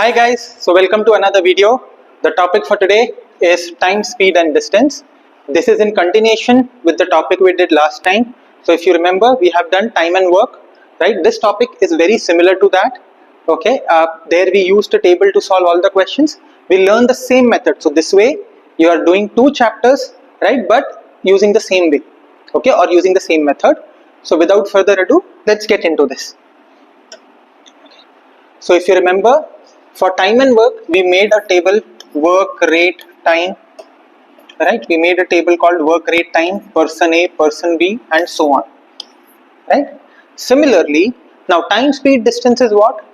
Hi guys, so welcome to another video. The topic for today is time, speed and distance. This is in continuation with the topic we did last time. So if you remember, we have done time and work, right? This topic is very similar to that. Okay, there we used a table to solve all the questions. We learn the same method. So this way you are doing two chapters, right? But using the same way, okay, or using the same method. So without further ado, let's get into this. So if you remember, for time and work, we made a table work, rate, time, right? We made a table called work, rate, time, person A, person B, and so on, right? Similarly, now time, speed, distance is what?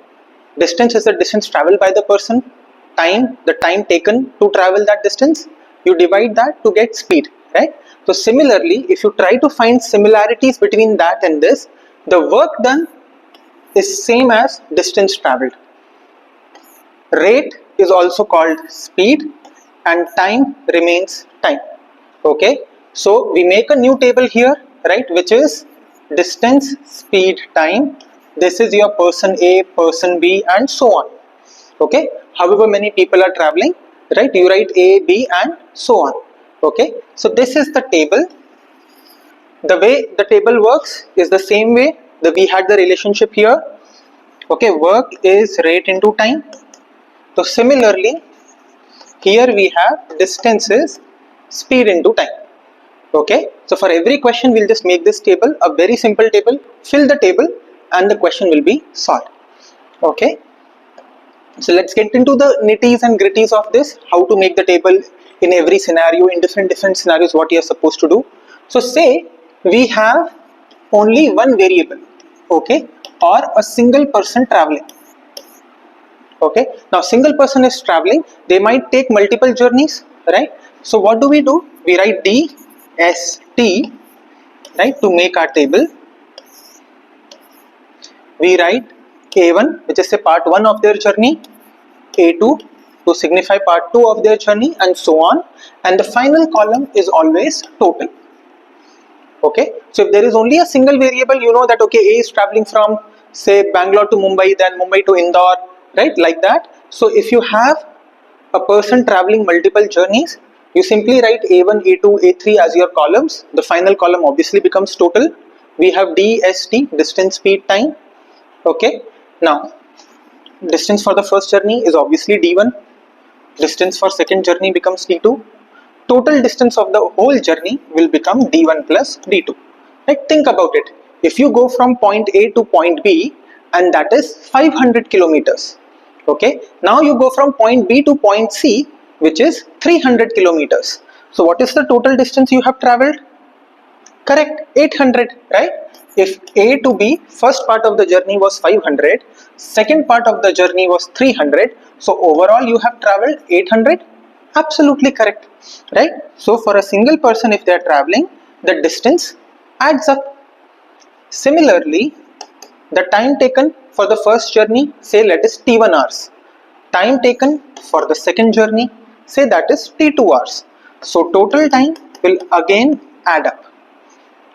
Distance is the distance traveled by the person. Time, the time taken to travel that distance. You divide that to get speed, right? So similarly, if you try to find similarities between that and this, the work done is same as distance traveled. Rate is also called speed and time remains time. Okay, so we make a new table here, right, which is distance, speed, time. This is your person A, person B and so on. Okay, however many people are traveling, right, you write A, B and so on. Okay, so this is the table. The way the table works is the same way that we had the relationship here. Okay, work is rate into time. So similarly, here we have distance is speed into time. Okay, so for every question we'll just make this table a very simple table, fill the table and the question will be solved. Okay, so let's get into the nitties and gritties of this, how to make the table in every scenario, in different scenarios, what you're supposed to do. So say we have only one variable, okay, or a single person traveling. Okay, now single person is traveling, they might take multiple journeys, right? So what do? We write DST, right, to make our table. We write A1, which is a part 1 of their journey, A2 to signify part 2 of their journey and so on, and the final column is always total. Okay, so if there is only a single variable, you know that okay, A is traveling from say Bangalore to Mumbai, then Mumbai to Indore, right, like that. So if you have a person traveling multiple journeys, you simply write A1, A2, A3 as your columns. The final column obviously becomes total. We have DST, distance, speed, time. Okay, now distance for the first journey is obviously D1. Distance for second journey becomes D2. Total distance of the whole journey will become D1 plus D2. Right? Think about it. If you go from point A to point B and that is 500 kilometers. Okay. Now you go from point B to point C, which is 300 kilometers. So what is the total distance you have traveled? Correct, 800, right? If A to B, first part of the journey was 500, second part of the journey was 300, so overall you have traveled 800. Absolutely correct, right? So for a single person, if they are traveling, the distance adds up. Similarly, the time taken for the first journey, say let is T1 hours. Time taken for the second journey, say that is T2 hours. So total time will again add up.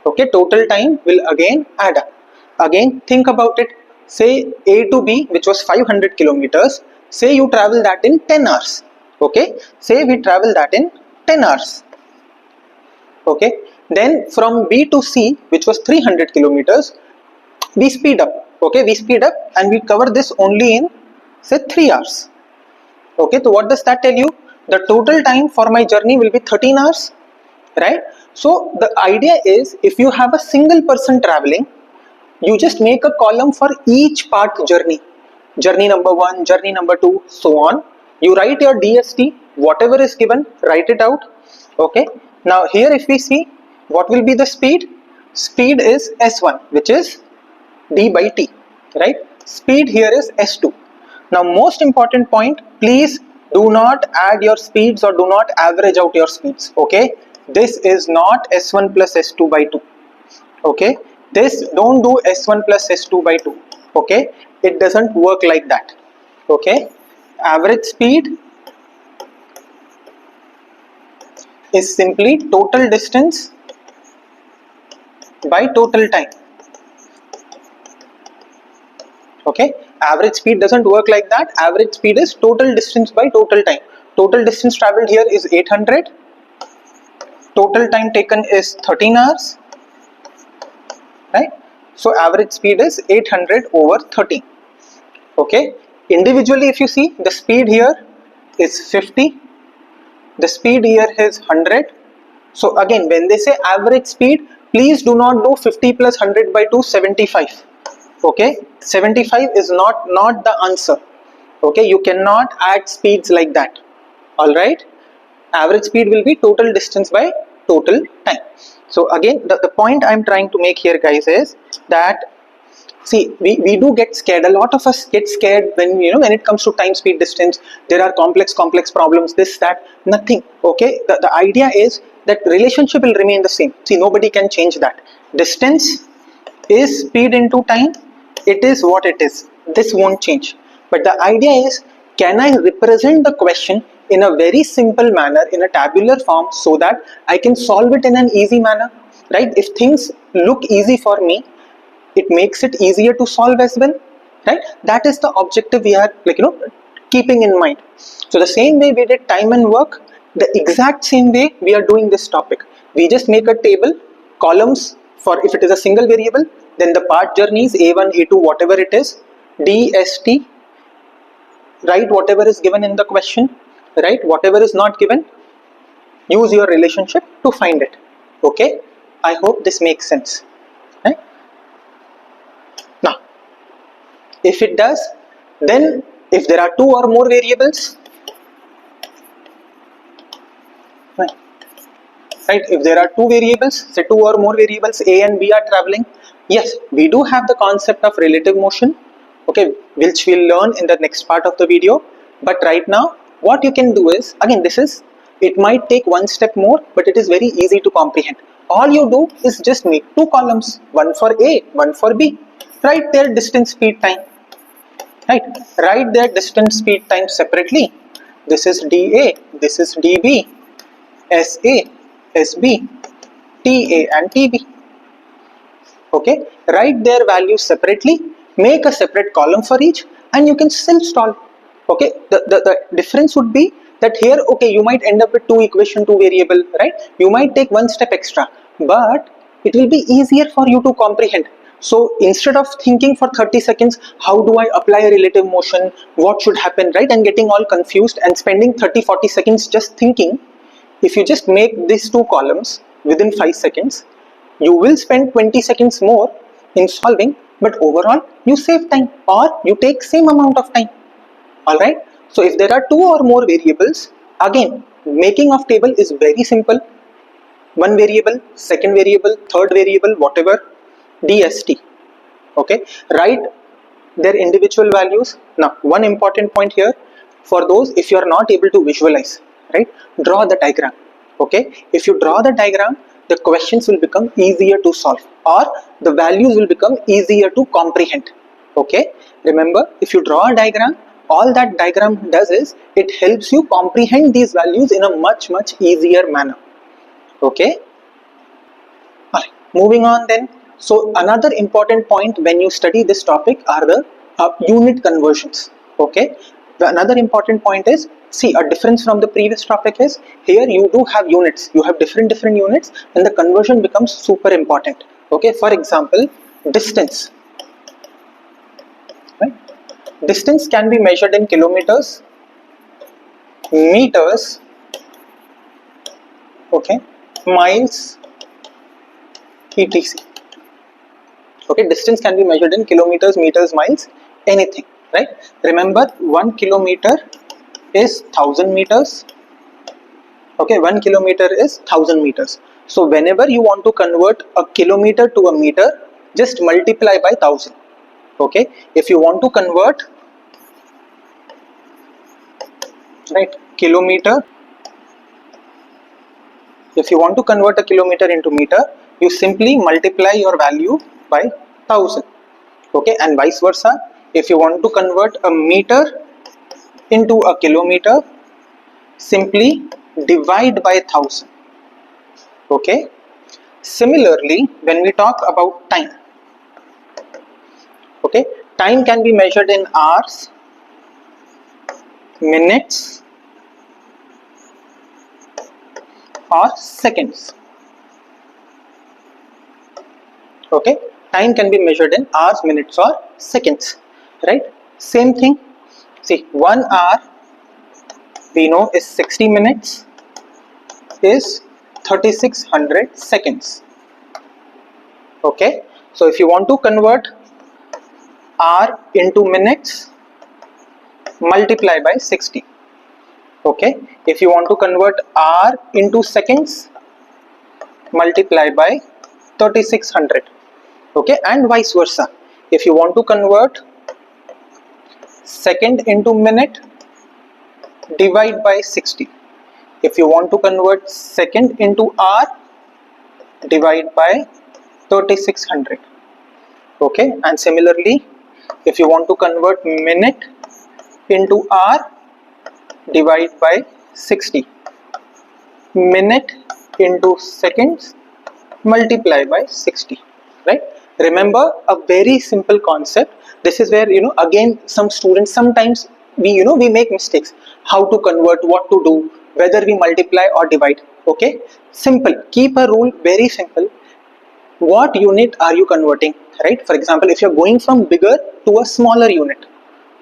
Okay, total time will again add up. Again, think about it. Say A to B, which was 500 kilometers, say you travel that in 10 hours. Okay, say we travel that in 10 hours. Okay, then from B to C, which was 300 kilometers, we speed up. Okay, we speed up and we cover this only in say 3 hours. Okay, so what does that tell you? The total time for my journey will be 13 hours, right? So the idea is, if you have a single person traveling, you just make a column for each part journey. Journey number 1, journey number 2, so on. You write your DST, whatever is given, write it out. Okay. Now here if we see, what will be the speed? Speed is S1, which is D by T, right? Speed here is S2. Now most important point, please do not add your speeds or do not average out your speeds. Okay, this is not S1 plus S2 by 2. Okay, this don't do S1 plus S2 by 2. Okay, it doesn't work like that. Okay, average speed is simply total distance by total time. Okay, average speed doesn't work like that. Average speed is total distance by total time. Total distance traveled here is 800, total time taken is 13 hours, right? So average speed is 800 over 13. Okay, individually if you see, the speed here is 50, the speed here is 100. So again, when they say average speed, please do not do 50 plus 100 by 2, 75. Okay, 75 is not the answer. Okay, you cannot add speeds like that. All right, average speed will be total distance by total time. So again, the point I'm trying to make here, guys, is that, see, we do get scared. A lot of us get scared when, when it comes to time, speed, distance. There are complex problems, this, that, nothing. Okay, the idea is that relationship will remain the same. See, nobody can change that. Distance is speed into time. It is what it is. This won't change. But the idea is, can I represent the question in a very simple manner, in a tabular form, so that I can solve it in an easy manner, right? If things look easy for me, it makes it easier to solve as well, right? That is the objective we are, keeping in mind. So the same way we did time and work, the exact same way we are doing this topic. We just make a table, columns for if it is a single variable, then the part journeys A1, A2, whatever it is, D, S, T, write whatever is given in the question, right? Whatever is not given, use your relationship to find it. Okay, I hope this makes sense, right? Now, if it does, then if there are two or more variables, right? If there are two variables, say two or more variables, A and B are traveling, yes, we do have the concept of relative motion, okay, which we'll learn in the next part of the video. But right now, what you can do is, again, it might take one step more, but it is very easy to comprehend. All you do is just make two columns, one for A, one for B. Write their distance, speed, time. Right, write their distance, speed, time separately. This is dA, this is dB, SA, SB, TA and TB. Okay, write their values separately, make a separate column for each, and you can still solve. Okay, the difference would be that here, okay, you might end up with two equation, two variable, right? You might take one step extra, but it will be easier for you to comprehend. So instead of thinking for 30 seconds, how do I apply a relative motion, what should happen, right, and getting all confused and spending 30-40 seconds just thinking, if you just make these two columns within 5 seconds, you will spend 20 seconds more in solving, but overall you save time or you take same amount of time. Alright, so if there are two or more variables, again, making of table is very simple. One variable, second variable, third variable, whatever, DST. Okay, write their individual values. Now, one important point here, for those if you are not able to visualize, right, draw the diagram. Okay, if you draw the diagram, the questions will become easier to solve, or the values will become easier to comprehend. Okay, remember, if you draw a diagram, all that diagram does is it helps you comprehend these values in a much easier manner. Okay, alright, moving on then. So another important point when you study this topic are the unit conversions. Okay, another important point is, see, a difference from the previous topic is, here you do have units, you have different units, and the conversion becomes super important. Okay, for example, distance, right? Distance can be measured in kilometers, meters, okay, miles, etc. Okay, distance can be measured in kilometers, meters, miles, anything, right? Remember, 1 kilometer is 1000 meters. Okay, 1 kilometer is 1000 meters. So whenever you want to convert a kilometer to a meter, just multiply by 1000. Okay, if you want to convert, right, kilometer, if you want to convert a kilometer into meter, you simply multiply your value by 1000. Okay, and vice versa, if you want to convert a meter into a kilometer, simply divide by 1000. Okay, similarly, when we talk about time, okay, Time can be measured in hours, minutes, or seconds. Okay, time can be measured in hours, minutes, or seconds, right? Same thing. See, 1 hour we know is 60 minutes, is 3600 seconds. Okay, so if you want to convert hour into minutes, multiply by 60. Okay, if you want to convert hour into seconds, multiply by 3600. Okay, and vice versa. If you want to convert second into minute, divide by 60. If you want to convert second into hour, divide by 3600. Okay, and similarly, if you want to convert minute into hour, divide by 60. Minute into seconds, multiply by 60, right? Remember a very simple concept. This is where, again, some students sometimes we make mistakes. How to convert, what to do, whether we multiply or divide. Okay, simple. Keep a rule very simple. What unit are you converting, right? For example, if you're going from bigger to a smaller unit,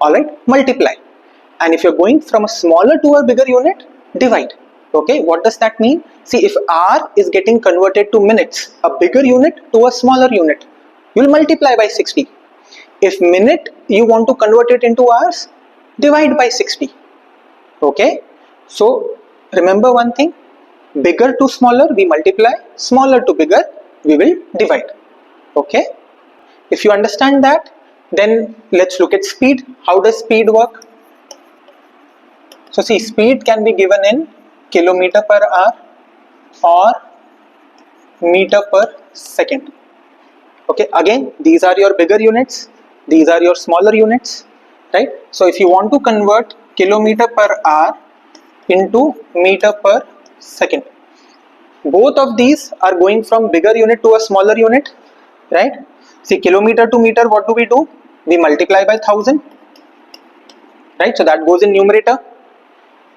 all right, multiply. And if you're going from a smaller to a bigger unit, divide. Okay, what does that mean? See, if r is getting converted to minutes, a bigger unit to a smaller unit, you'll multiply by 60. If minute you want to convert it into hours, divide by 60. Okay, so remember one thing, bigger to smaller we multiply, smaller to bigger we will divide. Okay, if you understand that, then let's look at speed. How does speed work? So see, speed can be given in kilometer per hour or meter per second. Okay, again, these are your bigger units, these are your smaller units, right? So if you want to convert kilometer per hour into meter per second, both of these are going from bigger unit to a smaller unit, right? See, kilometer to meter, what do? We multiply by 1000, right? So that goes in numerator.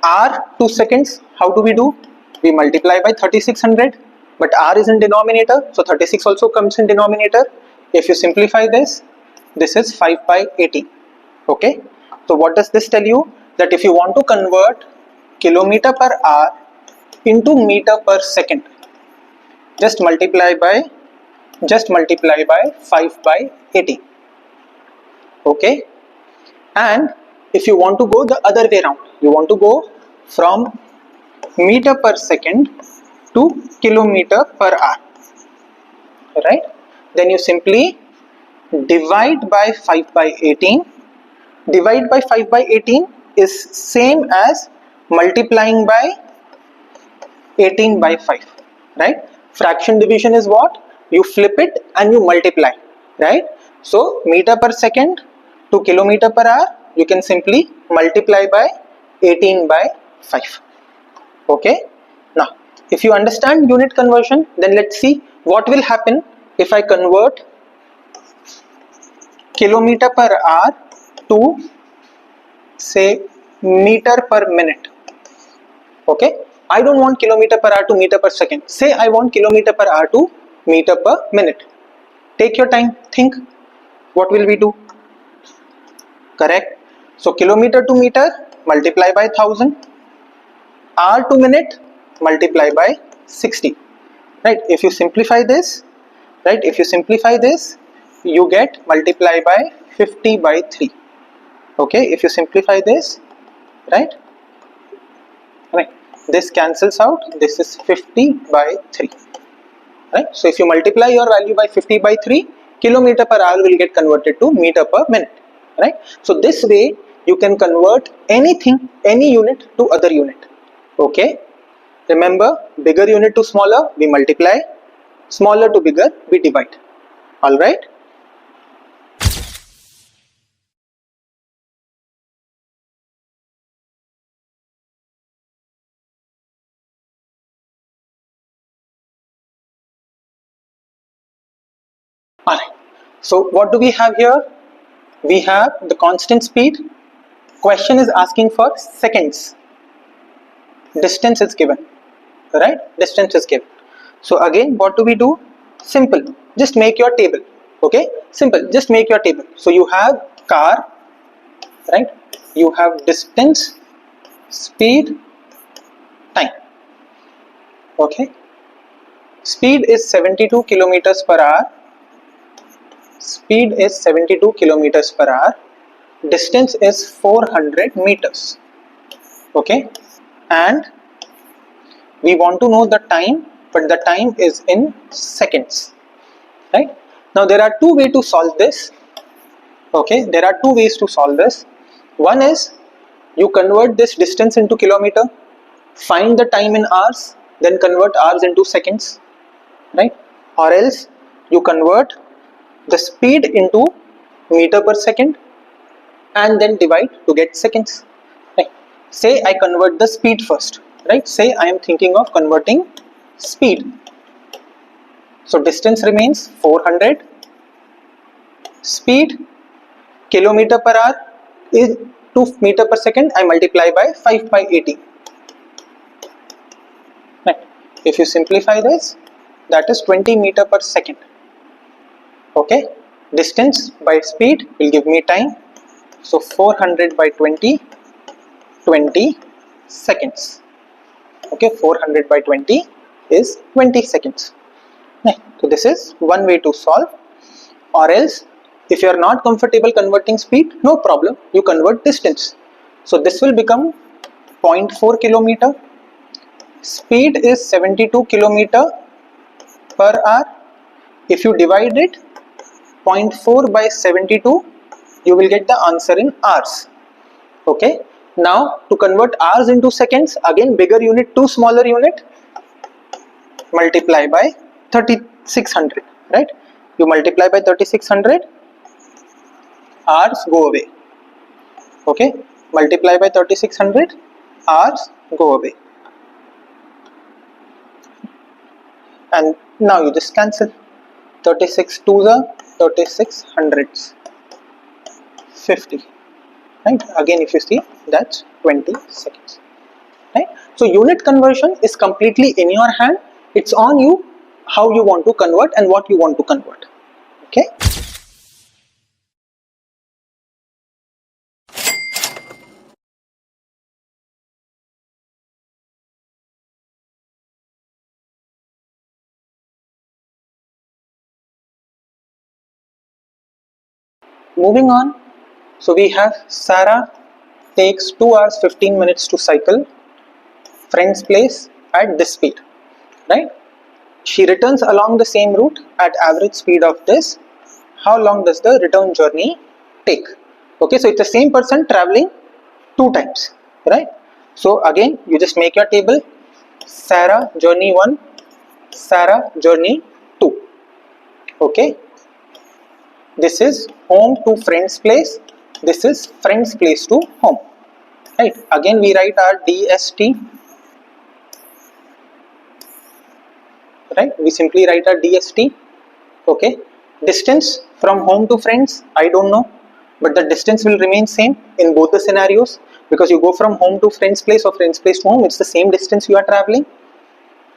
R to seconds, how do? We multiply by 3600, but R is in denominator, so 36 also comes in denominator. If you simplify this, this is 5 by 18. Okay, so what does this tell you? That if you want to convert kilometer per hour into meter per second, just multiply by 5 by 18. Okay, and if you want to go the other way around, you want to go from meter per second to kilometer per hour, right? Then you simply divide by 5 by 18. Divide by 5 by 18 is same as multiplying by 18 by 5, right? Fraction division is what? You flip it and you multiply, right? So meter per second to kilometer per hour, you can simply multiply by 18 by 5. Okay, now if you understand unit conversion, then let's see what will happen if I convert kilometer per hour to, say, meter per minute. Okay, I don't want kilometer per hour to meter per second. Say I want kilometer per hour to meter per minute. Take your time, think. What will we do? Correct. So kilometer to meter, multiply by 1000. Hour to minute, multiply by 60. Right? If you simplify this, you get multiply by 50 by 3. Okay, if you simplify this, right? Right. This cancels out. This is 50 by 3. Right? So if you multiply your value by 50 by 3, kilometer per hour will get converted to meter per minute. Right? So this way you can convert anything, any unit to other unit. Okay. Remember, bigger unit to smaller we multiply, smaller to bigger we divide. All right. All right. So what do we have here? We have the constant speed. Question is asking for seconds. Distance is given, right? Distance is given. So again, what do? Simple. Just make your table. Okay? Simple. Just make your table. So you have car, right? You have distance, speed, time. Okay? Speed is 72 kilometers per hour. Speed is 72 kilometers per hour. Distance is 400 meters. Okay? And we want to know the time, but the time is in seconds, right? Now there are two ways to solve this. Okay, there are two ways to solve this. One is you convert this distance into kilometer, find the time in hours, then convert hours into seconds, right? Or else you convert the speed into meter per second and then divide to get seconds, right? Say I convert the speed first, right? Say I am thinking of converting speed. So distance remains 400, speed kilometer per hour is 2 meter per second, I multiply by 5 by 80. Right. If you simplify this, that is 20 meter per second. Okay, distance by speed will give me time. So 400 by 20, 20 seconds. Okay, 400 by 20 is 20 seconds. Right. So this is one way to solve. Or else, if you are not comfortable converting speed, no problem, you convert distance. So this will become 0.4 kilometer. Speed is 72 kilometer per hour. If you divide it 0.4 by 72, you will get the answer in hours. Okay. Now to convert hours into seconds, again bigger unit to smaller unit, multiply by 3600, right? You multiply by 3600, hours go away. Okay, multiply by 3600, hours go away. And now you just cancel. 36 to the 36 hundreds, 50, right? Again if you see, that's 20 seconds, right? So unit conversion is completely in your hand. It's on you how you want to convert and what you want to convert. Okay. Moving on, so we have Sarah takes 2 hours 15 minutes to cycle friend's place at this speed, right? She returns along the same route at average speed of this. How long does the return journey take? Okay, so it's the same person traveling 2 times, right? So again, you just make your table. Sarah journey 1, Sarah journey 2. Okay, this is home to friend's place. This is friend's place to home, right? Again, we write our DST, right? We simply write our DST. Okay, distance from home to friends, I don't know, but the distance will remain same in both the scenarios, because you go from home to friend's place or friend's place to home, it's the same distance you are traveling,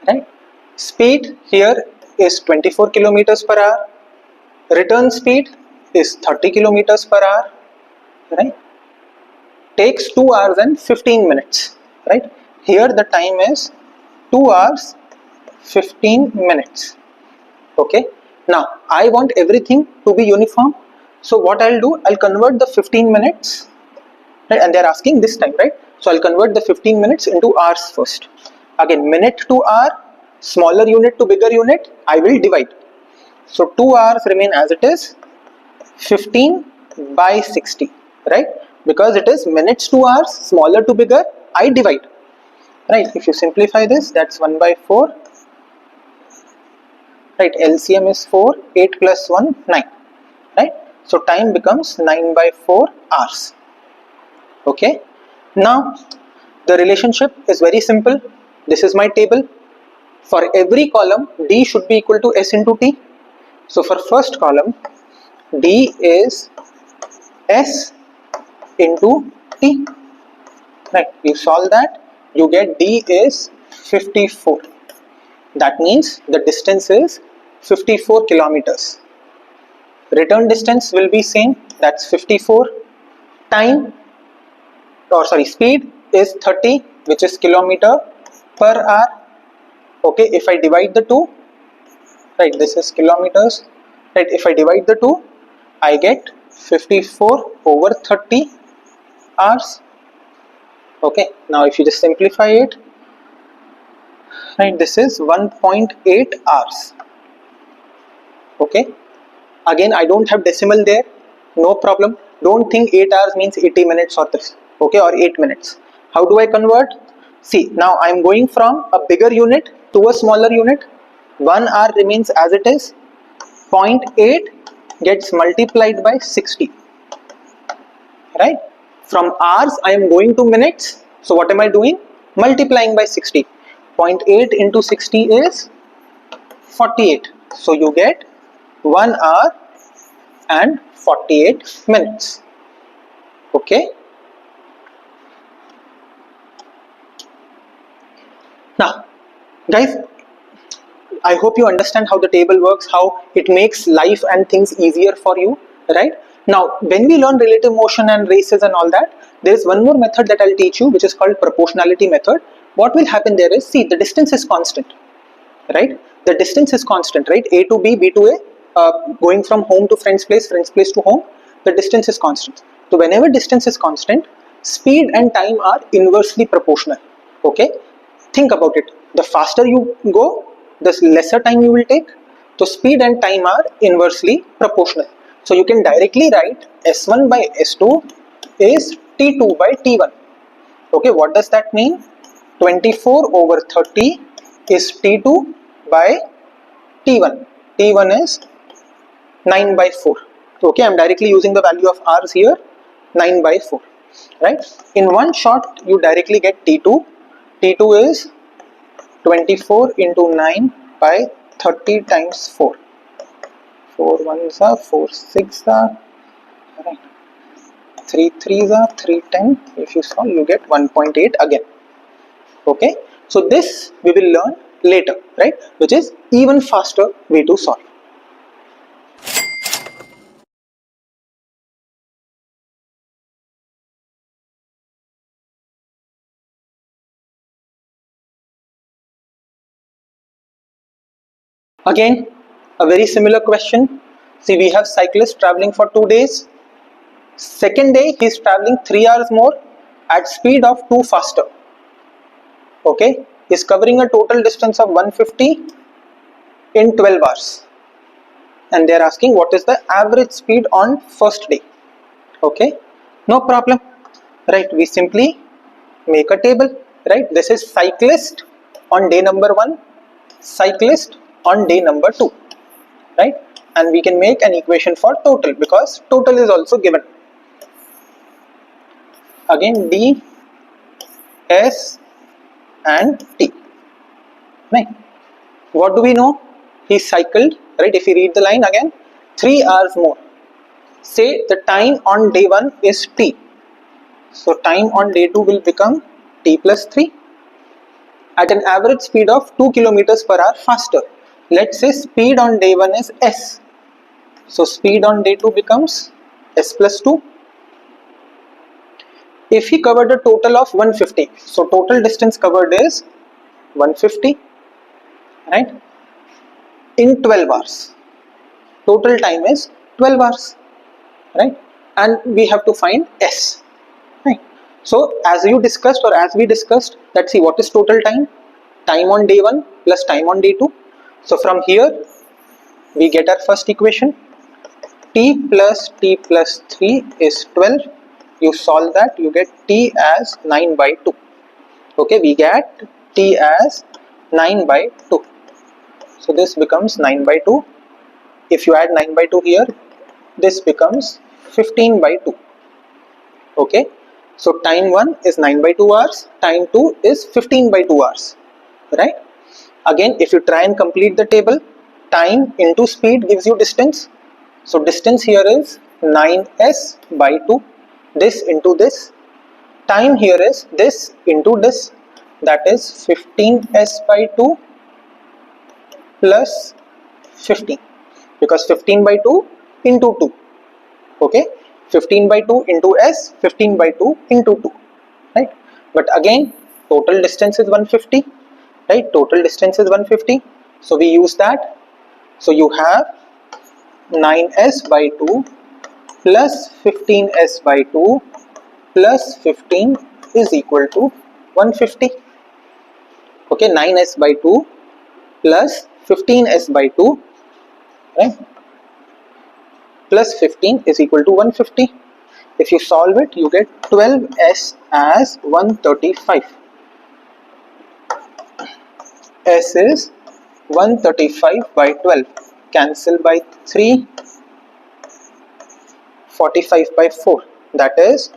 right? Speed here is 24 kilometers per hour. Return speed is 30 kilometers per hour, right? Takes 2 hours and 15 minutes, right? Here the time is 2 hours 15 minutes. Okay, now I want everything to be uniform, so what I'll do, I'll convert the 15 minutes, right? And they're asking this time, right? So I'll convert the 15 minutes into hours first. Again, minute to hour, smaller unit to bigger unit, I will divide. So 2 hours remain as it is, 15 by 60, right? Because it is minutes to hours, smaller to bigger, I divide, right? If you simplify this, that's 1 by 4, right? LCM is 4, 8 plus 1, 9, right? So time becomes 9 by 4 hours. Okay, now the relationship is very simple. This is my table. For every column, D should be equal to S into T. So for first column, D is S into T. Right, you solve that, you get D is 54. That means the distance is 54 kilometers. Return distance will be same, that's 54. Time, or sorry, speed is 30, which is kilometer per hour. Okay, if I divide the two, right, this is kilometers, right, if I divide the two, I get 54 over 30 hours. Okay, now if you just simplify it, right, this is 1.8 hours. Okay, again I don't have decimal there, no problem, don't think 8 hours means 80 minutes or this, okay, or 8 minutes. How do I convert? See, now I am going from a bigger unit to a smaller unit. 1 hour remains as it is, zero point 0.8 gets multiplied by 60, right? From hours I am going to minutes, so what am I doing? Multiplying by 60. 0.8 into 60 is 48, so you get 1 hour and 48 minutes. Okay, now guys, I hope you understand how the table works, how it makes life and things easier for you, right? Now, when we learn relative motion and races and all that, there is one more method that I'll teach you, which is called proportionality method. What will happen there is, see, the distance is constant, right? The distance is constant, right? A to B, B to A, going from home to friend's place to home, the distance is constant. So whenever distance is constant, speed and time are inversely proportional. Okay, think about it, the faster you go, the lesser time you will take. So speed and time are inversely proportional. So you can directly write S1 by S2 is T2 by T1. Okay, what does that mean? 24 over 30 is T2 by T1. T1 is 9 by 4. Okay, I am directly using the value of R's here, 9 by 4. Right? In one shot, you directly get T2. T2 is 24 into 9 by 30 times 4. 4 1s are 4 6 are, right, 3 3s are 3 10. If you solve, you get 1.8 again. Okay, so this we will learn later, right, which is even faster way to solve. Again, a very similar question. See, we have cyclist traveling for 2 days. Second day he is traveling 3 hours more at speed of 2 faster. Okay, he is covering a total distance of 150 in 12 hours, and they are asking what is the average speed on first day. Okay, no problem, right, we simply make a table, right? This is cyclist on day number 1, cyclist on day number 2, right? And we can make an equation for total because total is also given. Again, D, S and T, right? What do we know? He cycled, right? If we read the line again, 3 hours more. Say the time on day 1 is T, so time on day 2 will become T plus 3 at an average speed of 2 kilometers per hour faster. Let's say speed on day 1 is S, so speed on day 2 becomes S plus 2. If he covered a total of 150, so total distance covered is 150, right, in 12 hours. Total time is 12 hours, right? And we have to find S, right? So as you discussed, or as we discussed, let's see what is total time. Time on day 1 plus time on day 2. So from here we get our first equation. T plus 3 is 12. You solve that, you get T as 9 by 2. Okay, we get T as 9 by 2. So this becomes 9 by 2. If you add 9 by 2 here, this becomes 15 by 2. Okay, so time 1 is 9 by 2 hours, time 2 is 15 by 2 hours, right? Again, if you try and complete the table, time into speed gives you distance. So distance here is 9s by 2, this into this. Time here is this into this, that is 15s by 2 plus 15, because 15 by 2 into 2, okay, 15 by 2 into s, 15 by 2 into 2, right? But again, total distance is 150, right? Total distance is 150, so we use that. So you have 9s by 2 plus 15s by 2 plus 15 is equal to 150. Okay, 9s by 2 plus 15s by 2, right, plus 15 is equal to 150. If you solve it, you get 12s as 135. S is 135 by 12. Cancel by 3, 45 by 4. That is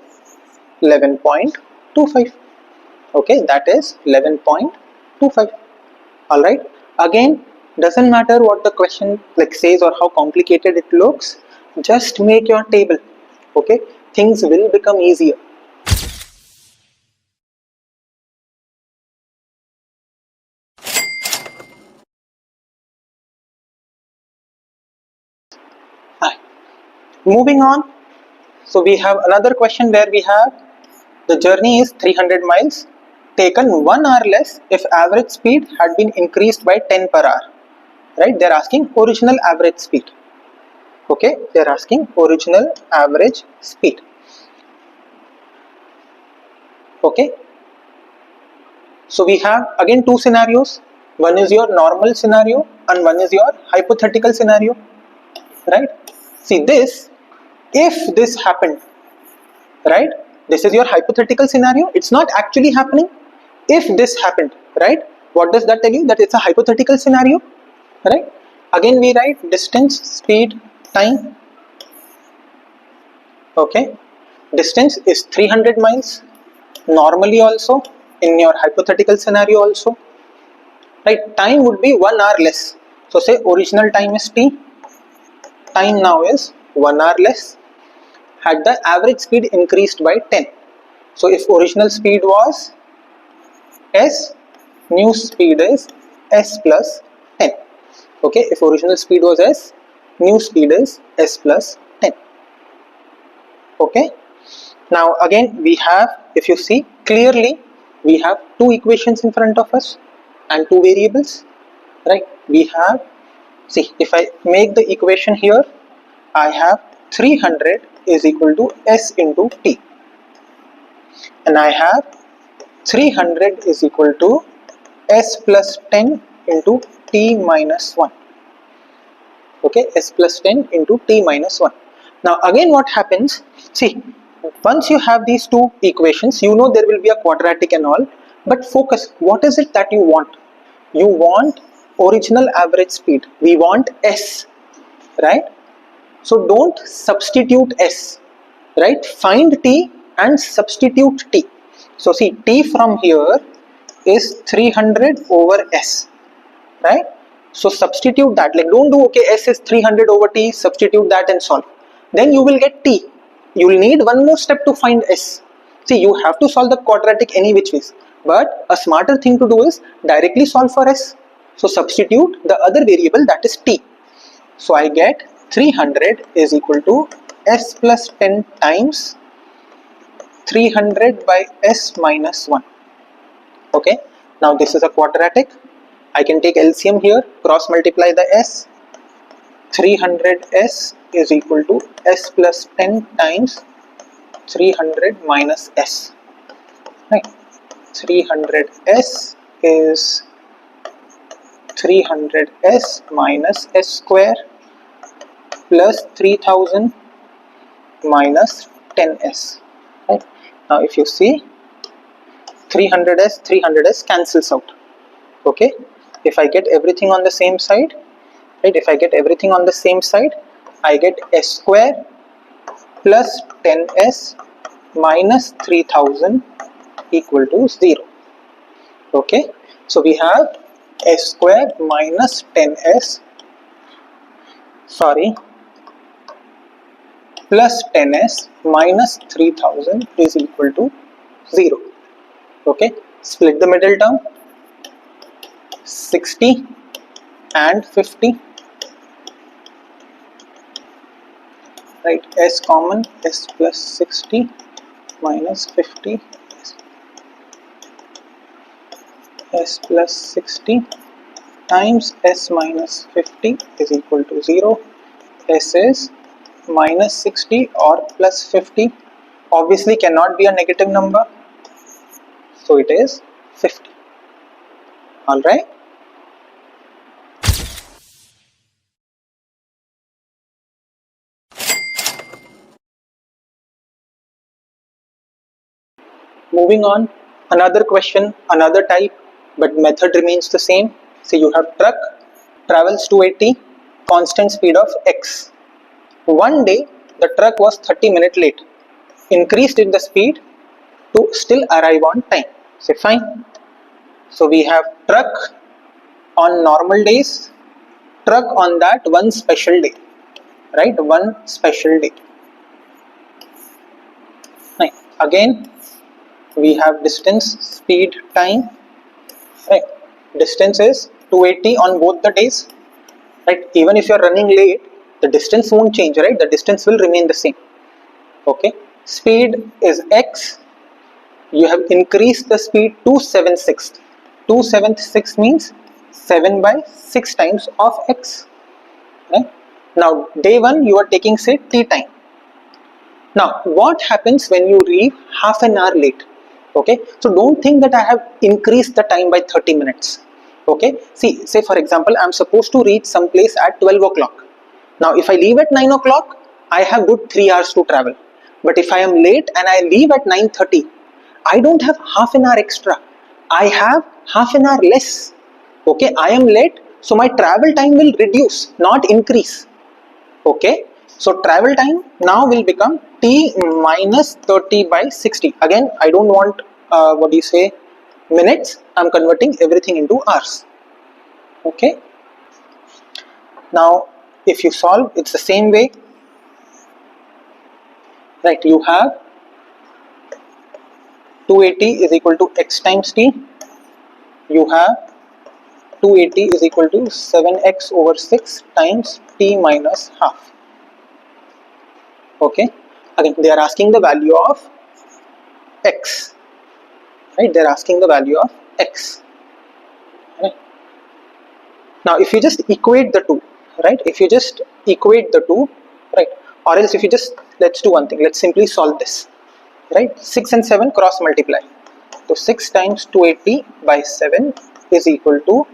11.25. Okay, that is 11.25. All right. Again, doesn't matter what the question like says or how complicated it looks. Just make your table. Okay, things will become easier. Hi. Moving on. So we have another question where we have the journey is 300 miles, taken 1 hour less if average speed had been increased by 10 per hour. Right? They're asking original average speed. Okay, they're asking original average speed. Okay, so we have again two scenarios. One is your normal scenario and one is your hypothetical scenario. Right? See this, if this happened, right? This is your hypothetical scenario. It's not actually happening. If this happened, right? What does that tell you? That it's a hypothetical scenario, right? Again, we write distance, speed, time. Okay, distance is 300 miles. Normally, also in your hypothetical scenario, also, right? Time would be 1 hour less. So, say original time is t. Time now is 1 hour less. Had the average speed increased by 10. So, if original speed was s, new speed is s plus 10. Okay, if original speed was s, new speed is s plus 10. Okay, now again we have, if you see clearly, we have two equations in front of us and two variables, right? We have, see, if I make the equation here, I have 300 is equal to s into t, and I have 300 is equal to s plus 10 into t minus 1. Okay, s plus 10 into t minus 1. Now again what happens, see, once you have these two equations, you know there will be a quadratic and all, but focus, what is it that you want? You want original average speed, we want s, right? So don't substitute s, right? Find t and substitute t. So see, t from here is 300 over s, right? So substitute that, like don't do okay s is 300 over t, substitute that and solve, then you will get t. You will need one more step to find s. See, you have to solve the quadratic any which ways, but a smarter thing to do is directly solve for s. So substitute the other variable, that is t. So I get 300 is equal to s plus 10 times 300 by s minus 1. Okay, now this is a quadratic. I can take LCM here, cross multiply the s. 300s is equal to s plus 10 times 300 minus s. Right, 300s is 300s minus s square plus 3000 minus 10s. Right, now if you see 300s cancels out. Okay, if I get everything on the same side, right, if I get everything on the same side, I get s square plus 10s minus 3000 equal to 0. Okay, so we have s square minus 10s, sorry, plus 10s minus 3000 is equal to 0. Okay, split the middle term, 60 and 50, right? S common, s plus 60 minus 50, s plus 60 times s minus 50 is equal to 0. S is minus 60 or plus 50, obviously cannot be a negative number, so it is 50. Alright. Moving on, another question, another type, but method remains the same. So you have truck, travels 280, constant speed of x. One day, the truck was 30 minutes late. Increased in the speed to still arrive on time. Say fine. So we have truck on normal days, truck on that one special day, right? One special day. Right. Again, we have distance, speed, time. Right. Distance is 280 on both the days. Right. Even if you are running late, the distance won't change. Right. The distance will remain the same. Okay. Speed is x. You have increased the speed to 7/6. 2/7/6 means 7 by 6 times of x. Right. Now, day 1 you are taking say t time. Now, what happens when you leave half an hour late? Okay, so don't think that I have increased the time by 30 minutes. Okay, see, say for example, I'm supposed to reach some place at 12 o'clock. Now, if I leave at 9 o'clock, I have good 3 hours to travel. But if I am late and I leave at 9:30, I don't have half an hour extra. I have half an hour less. Okay, I am late, so my travel time will reduce, not increase. Okay, so travel time now will become t minus 30 by 60. Again, I don't want what do you say minutes, I'm converting everything into hours. Okay, now if you solve, it's the same way, right? You have 280 is equal to x times t, you have 280 is equal to 7x over 6 times t minus half. Okay, again they are asking the value of x, right? They are asking the value of x, right? Now if you just equate the two, right? If you just equate the two, right? Or else if you just, let's do one thing, let's simply solve this, right? 6 and 7 cross multiply. So 6 times 280 by 7 is equal to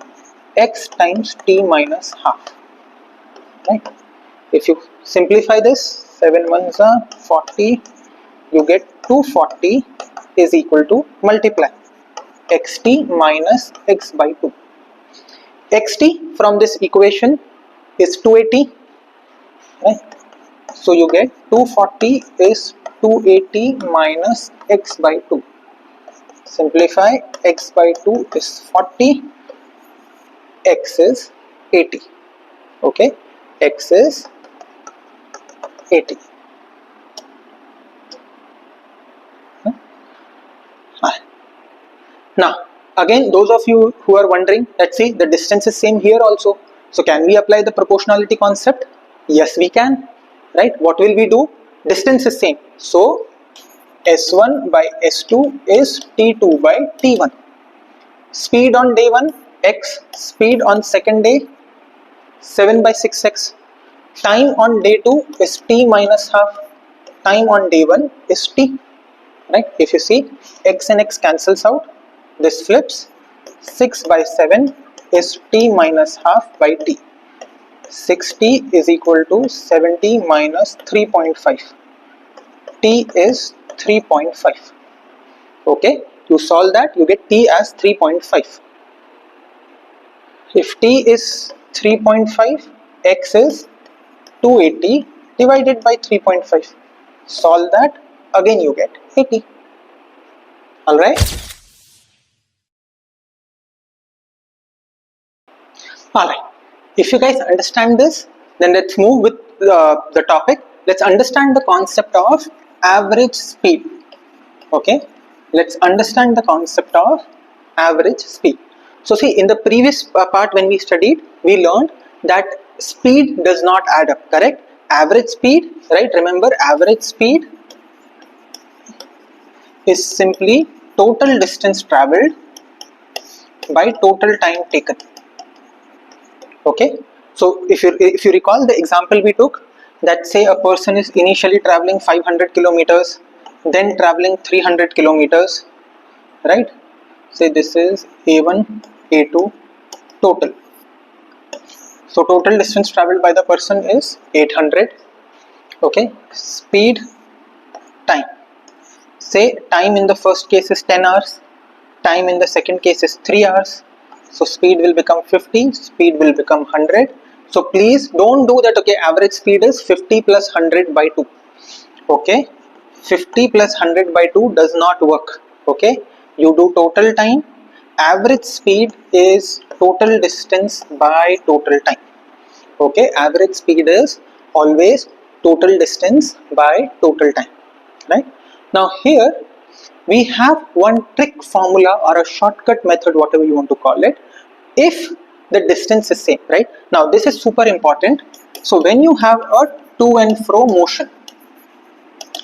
x times t minus half, right? If you simplify this, 7 ones are 40, you get 240 is equal to multiply xt minus x by 2. Xt from this equation is 280, right? So you get 240 is 280 minus x by 2. Simplify, x by 2 is 40, x is 80. Okay, x is 80. Now, again, those of you who are wondering, let's see, the distance is same here also. So, can we apply the proportionality concept? Yes, we can. Right? What will we do? Distance is same. So, S1 by S2 is T2 by T1. Speed on day 1, x. Speed on second day, 7 by 6x. Time on day 2 is T minus half. Time on day 1 is T. Right? If you see, x and x cancels out, this flips, 6 by 7 is t minus half by t. 60 is equal to 70 minus 3.5. T is 3.5. Okay, you solve that, you get t as 3.5. If t is 3.5, x is 280 divided by 3.5. Solve that, again you get 80. Alright? Alright, if you guys understand this, then let's move with the topic. let's understand the concept of average speed. Okay, let's understand the concept of average speed. So see, in the previous part when we studied, we learned that speed does not add up, correct? Average speed, right? Remember, average speed is simply total distance traveled by total time taken. Okay, so if you recall the example we took, that say a person is initially traveling 500 kilometers, then traveling 300 kilometers, right? Say this is A1, A2 total. So total distance traveled by the person is 800. Okay, speed, time. Say time in the first case is 10 hours, time in the second case is 3 hours. So speed will become 50, speed will become 100. So please don't do that. Okay, average speed is 50 plus 100 by 2. Okay, 50 plus 100 by 2 does not work. Okay, you do total time. Average speed is total distance by total time. Okay, average speed is always total distance by total time, right? Now here we have one trick formula or a shortcut method, whatever you want to call it, if the distance is same, right? Now this is super important. So when you have a to and fro motion,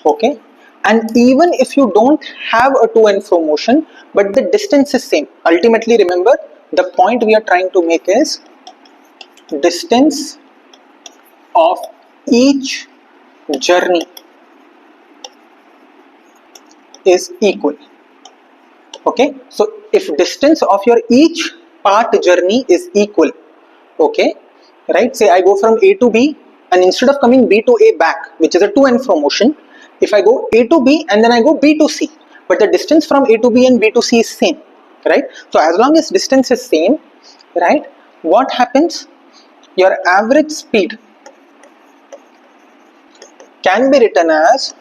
okay, and even if you don't have a to and fro motion but the distance is same, ultimately remember the point we are trying to make is distance of each journey is equal. Okay, so if distance of your each part journey is equal, okay, right, say I go from A to B and instead of coming B to A back, which is a to and fro motion, if I go A to B and then I go B to C, but the distance from A to B and B to C is same, right? So as long as distance is same, right, what happens? Your average speed can be written as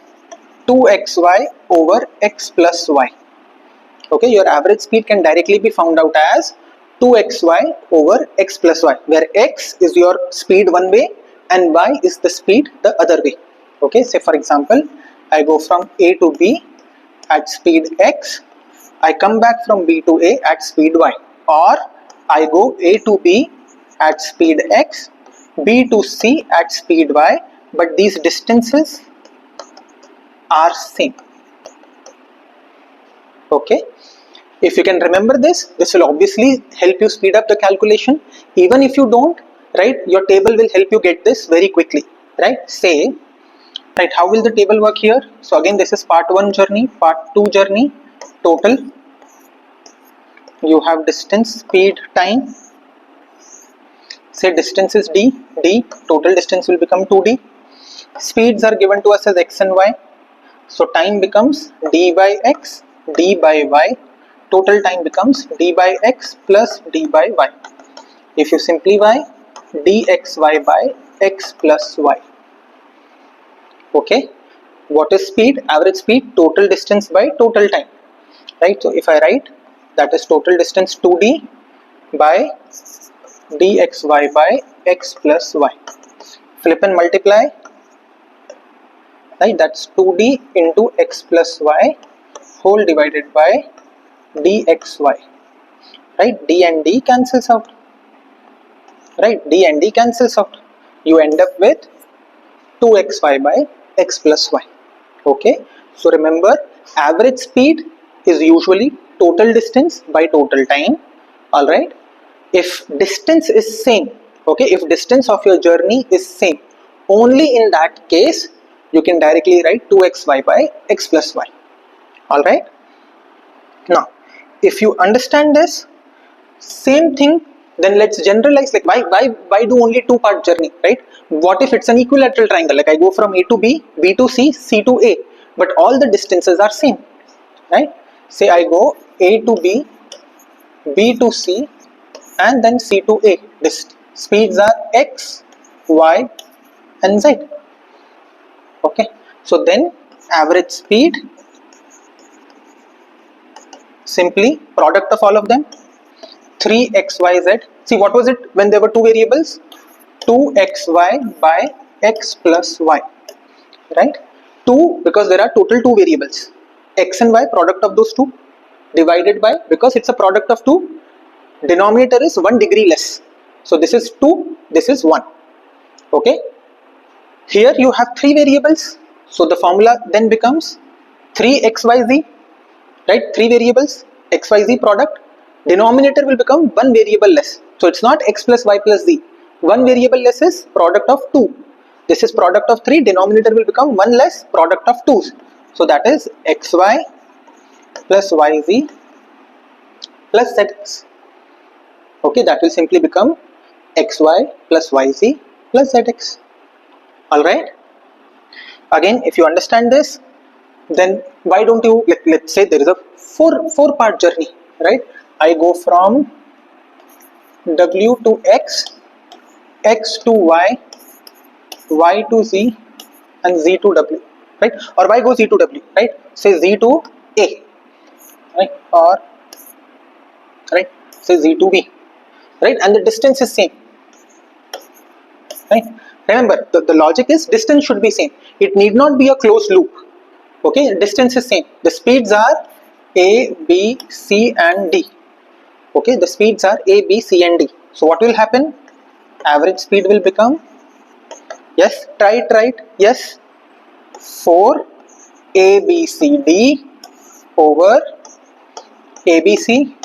2xy over x plus y. Okay, your average speed can directly be found out as 2xy over x plus y, where x is your speed one way and y is the speed the other way. Okay, say for example, I go from A to B at speed x, I come back from B to A at speed y, or I go A to B at speed x, B to C at speed y, but these distances are same. Okay, if you can remember this will obviously help you speed up the calculation. Even if you don't, right, your table will help you get this very quickly, right? Say, right, how will the table work here? So again, this is part 1 journey, part 2 journey, total. You have distance, speed, time. Say distance is d, total distance will become 2d. Speeds are given to us as x and y. So time becomes d by x, d by y. Total time becomes d by x plus d by y. If you simplify, dxy by x plus y. Okay, what is speed? Average speed, total distance by total time, right? So if I write, that is total distance 2d by dxy by x plus y. Flip and multiply, right? That's 2d into x plus y whole divided by dxy, right? D and D cancels out, right? D and D cancels out. You end up with 2xy by x plus y. Okay, so remember, average speed is usually total distance by total time. All right, if distance is same, okay, if distance of your journey is same, only in that case you can directly write 2xy by x plus y. All right, now if you understand this, same thing, then let's generalize, like why do only two part journey, right? What if it's an equilateral triangle, like I go from A to B, B to C, C to A, but all the distances are same, right? Say I go A to B, B to C, and then C to A. Speeds are x, y and z. Okay, so then average speed, simply product of all of them, 3xyz. See, what was it when there were two variables? 2xy by x plus y. right? 2 because there are total 2 variables, x and y, product of those two, divided by, because it's a product of 2, denominator is 1 degree less, so this is 2, this is 1. Okay, here you have 3 variables, so the formula then becomes 3xyz, right? 3 variables, xyz product, denominator will become 1 variable less, so it's not x plus y plus z, 1 variable less is product of 2, this is product of 3, denominator will become 1 less, product of 2's, so that is xy plus yz plus zx. Okay, that will simply become xy plus yz plus zx. Alright, again if you understand this, then why don't you, let's say there is a four part journey, right? I go from w to x, x to y, y to z, and z to w, right? Or y goes z to w, right? Say z to a, right? Or right, say z to b, right? And the distance is same, right? Remember, the logic is distance should be same. It need not be a closed loop. Okay, distance is same. The speeds are a, b, c, and d. Okay, the speeds are a, b, c, and d. So what will happen? Average speed will become, yes, try it right. Yes, 4 a, b, c, d over a, b, c,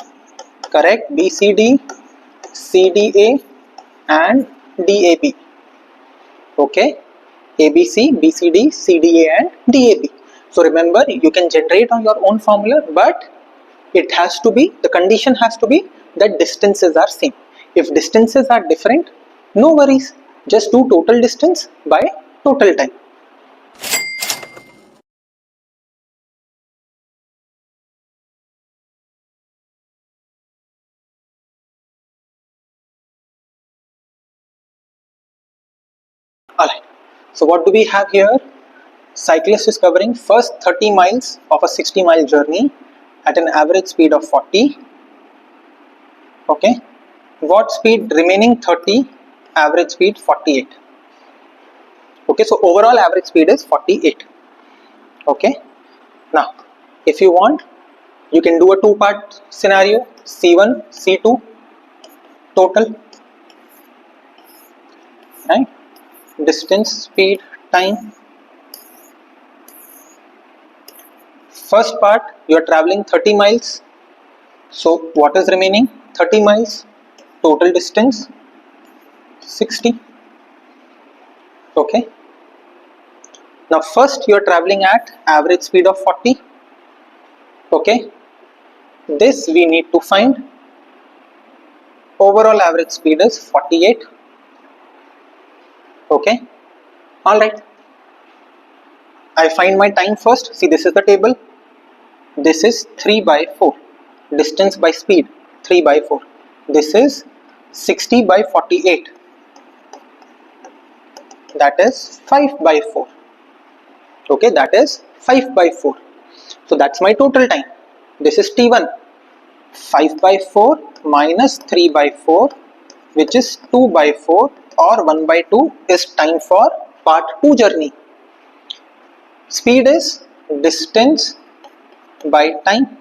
correct, b, c, d, c, d, a, and d, a, b. Okay, ABC, BCD, CDA, and DAB. So remember, you can generate on your own formula, but it has to be, the condition has to be that distances are same. If distances are different, no worries, just do total distance by total time. Alright, so what do we have here? Cyclist is covering first 30 miles of a 60-mile journey at an average speed of 40. Okay, what speed remaining 30, average speed 48. Okay, so overall average speed is 48. Okay, now if you want, you can do a two-part scenario, C1, C2 total, right? Distance, speed, time. First part, you are traveling 30 miles. So what is remaining? 30 miles. Total distance 60. Okay. Now first you are traveling at average speed of 40. Okay. This we need to find. Overall average speed is 48. Okay. Alright. I find my time first. See, this is the table. This is 3 by 4. Distance by speed 3 by 4. This is 60 by 48. That is 5 by 4. Okay, that is 5 by 4. So that's my total time. This is T1. 5 by 4 minus 3 by 4, which is 2 by 4 or 1 by 2 is time for part 2 journey. Speed is distance by time.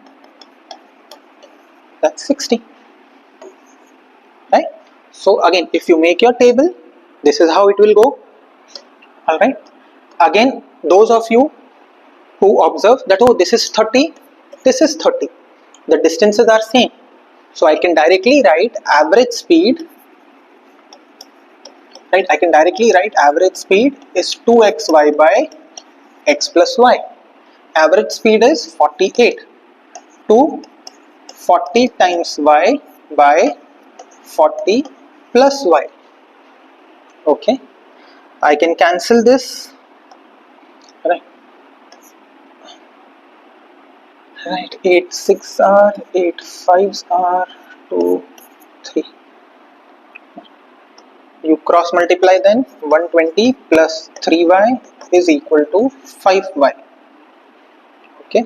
That's 60. Right? So again, if you make your table, this is how it will go. Alright. Again, those of you who observe that, oh, this is 30, this is 30. The distances are same. So I can directly write average speed, right? I can directly write average speed is 2xy by x plus y. Average speed is 48. 2 40 times y by 40 plus y. Okay, I can cancel this, right? 8 6 are 8 5s are 2 3. You cross multiply, then 120 plus 3y is equal to 5y. Okay,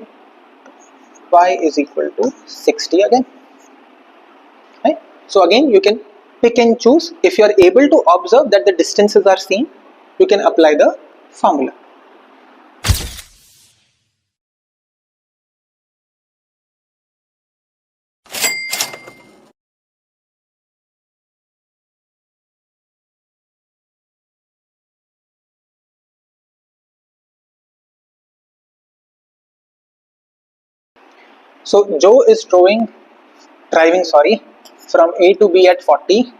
y is equal to 60 again. Right? So again, you can pick and choose. If you are able to observe that the distances are same, you can apply the formula. So Joe is driving from A to B at 40,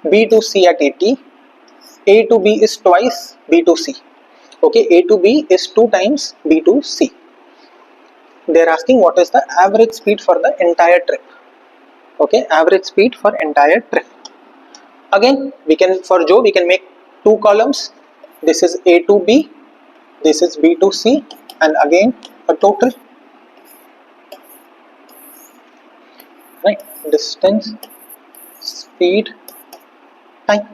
B to C at 80. A to B is twice B to C. Okay, A to B is 2 times B to C. They are asking what is the average speed for the entire trip. Okay, average speed for entire trip. Again, for Joe we can make 2 columns. This is A to B, this is B to C, and again a total. Right, distance, speed, time.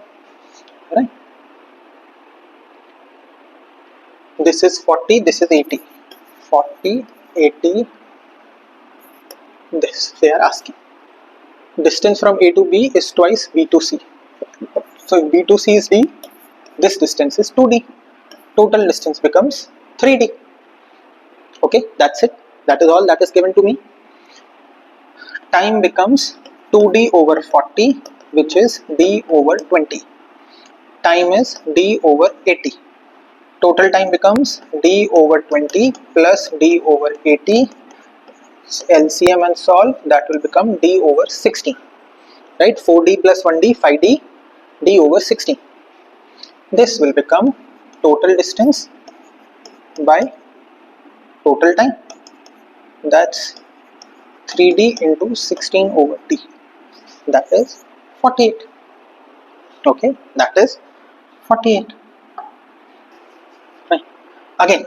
Right, this is 40, this is 80. 40, 80. This they are asking. Distance from A to B is twice B to C. So if B to C is D, this distance is 2D. Total distance becomes 3D. Okay, that's it. That is all that is given to me. Time becomes 2D over 40, which is D over 20. Time is D over 80. Total time becomes D over 20 plus D over 80. LCM and solve, that will become D over 16. Right, 4D plus 1D, 5D, D over 16. This will become total distance by total time. That's 3D into 16 over D. That is 48. Okay, that is 48. Right. Again,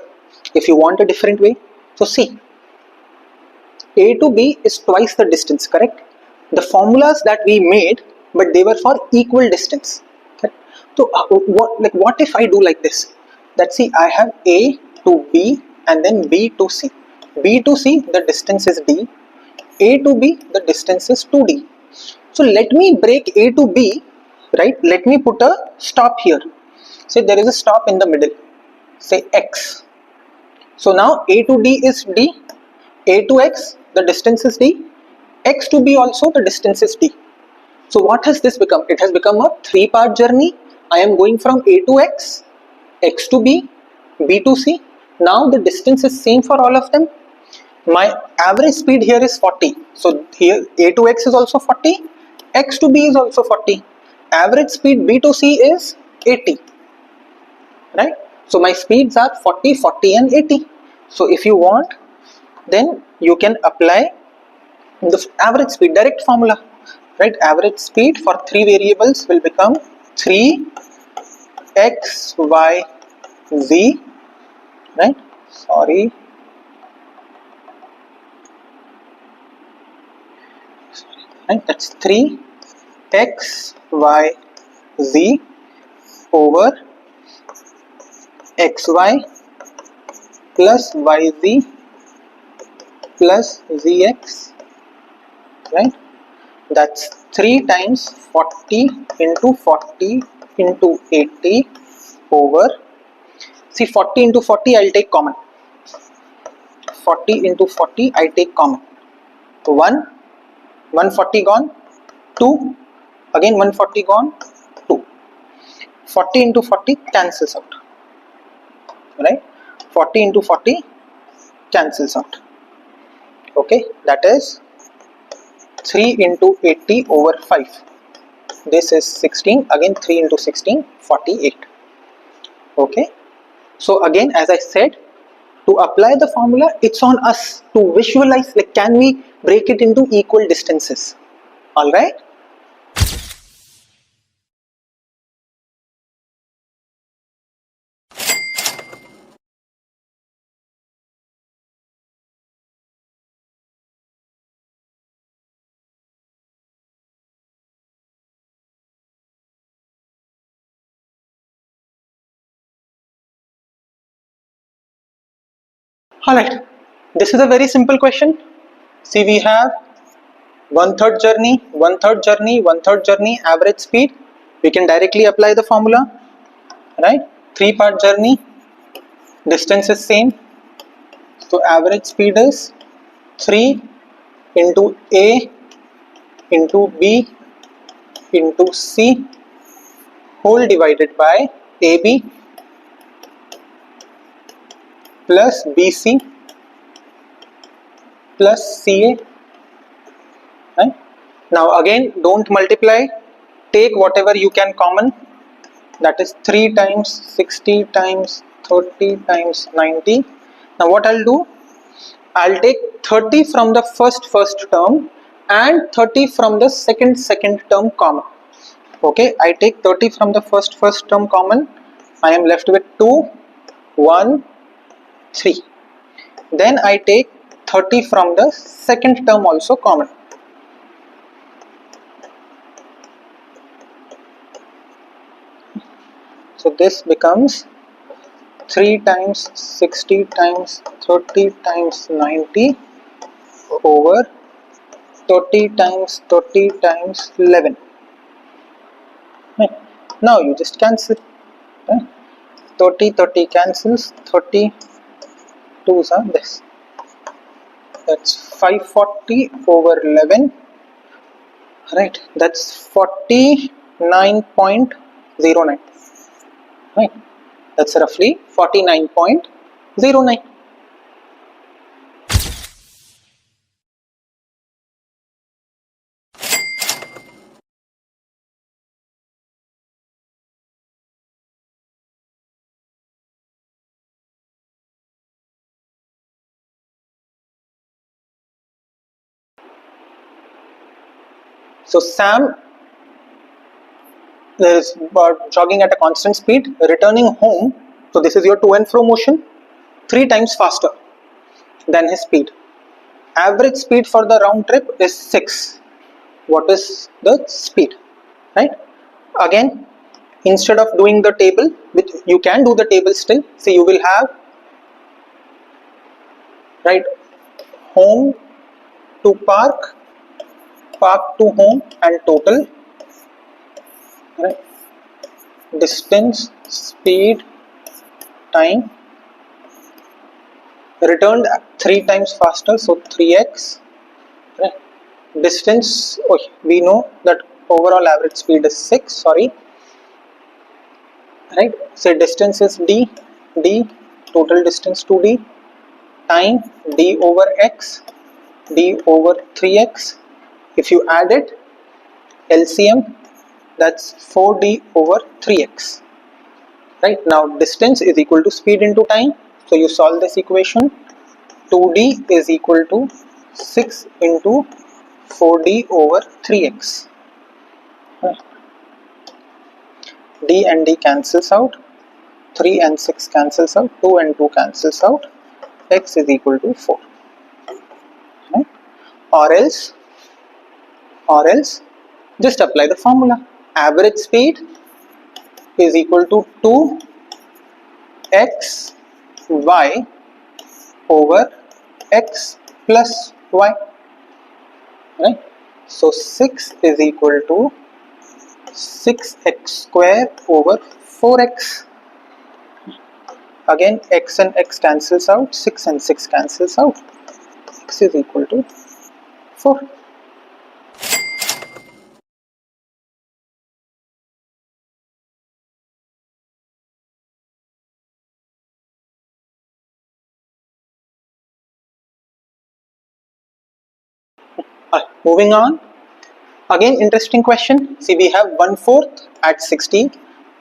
if you want a different way, so see, A to B is twice the distance, correct? The formulas that we made, but they were for equal distance. Correct? So what if I do like this? That see, I have A to B and then B to C. B to C, the distance is D. A to B, the distance is 2D. So let me break A to B, right? Let me put a stop here. Say there is a stop in the middle. Say X. So now A to D is D. A to X, the distance is D. X to B also, the distance is D. So what has this become? It has become a 3-part journey. I am going from A to X, X to B, B to C. Now the distance is same for all of them. My average speed here is 40. So here A to X is also 40, X to B is also 40. Average speed B to C is 80. Right? So my speeds are 40, 40 and 80. So if you want, then you can apply the average speed direct formula. Right? Average speed for 3 variables will become 3 x, y, z. Right? Sorry. Right? That's 3 x, y, z over xy plus yz plus zx. Right? That's 3 times 40 into 40 into 80 over, see, 40 into 40 I'll take common. 40 into 40 I take common. 140 gone, 2, again 140 gone, 2. 40 into 40 cancels out. Right? 40 into 40 cancels out. Okay, that is 3 into 80 over 5. This is 16, again 3 into 16, 48. Okay, so again, as I said, to apply the formula, it's on us to visualize, like, can we break it into equal distances? All right. Alright, this is a very simple question. See, we have 1/3 journey, 1/3 journey, 1/3 journey, average speed. We can directly apply the formula, right? 3-part journey, distance is same. So average speed is 3 into A into B into C whole divided by AB plus BC plus CA. Right? Now again, don't multiply, take whatever you can common, that is 3 times 60 times 30 times 90. Now what I'll do, I'll take 30 from the first term and 30 from the second term common. Okay, I take 30 from the first term common, I am left with 2, 1, 3. Then I take 30 from the second term also common. So this becomes 3 times 60 times 30 times 90 over 30 times 11. Right. Now you just cancel. Right. 30 cancels, 30 2s are this. That's 540 over 11. Right. That's 49.09. Right. That's roughly 49.09. So Sam is jogging at a constant speed, returning home. So this is your to and fro motion, 3 times faster than his speed. Average speed for the round trip is 6. What is the speed? Right? Again, instead of doing the table, which you can do the table still, see you will have, right, home to park, park to home, and total. Right? Distance, speed, time. Returned 3 times faster, so 3x. Right? Distance, oh, we know that overall average speed is 6, sorry. Right? So distance is d, total distance 2d, time d over x, d over 3x. If you add it, LCM, that's 4d over 3x. Right? Now distance is equal to speed into time, so you solve this equation. 2d is equal to 6 into 4d over 3x. Right. D and D cancels out, 3 and 6 cancels out, 2 and 2 cancels out, x is equal to 4. Right? Or else just apply the formula. Average speed is equal to 2x y over x plus y. Right? So 6 is equal to 6x square over 4x. Again, x and x cancels out, 6 and 6 cancels out, x is equal to 4. Moving on, again interesting question. See, we have 1/4 at 60,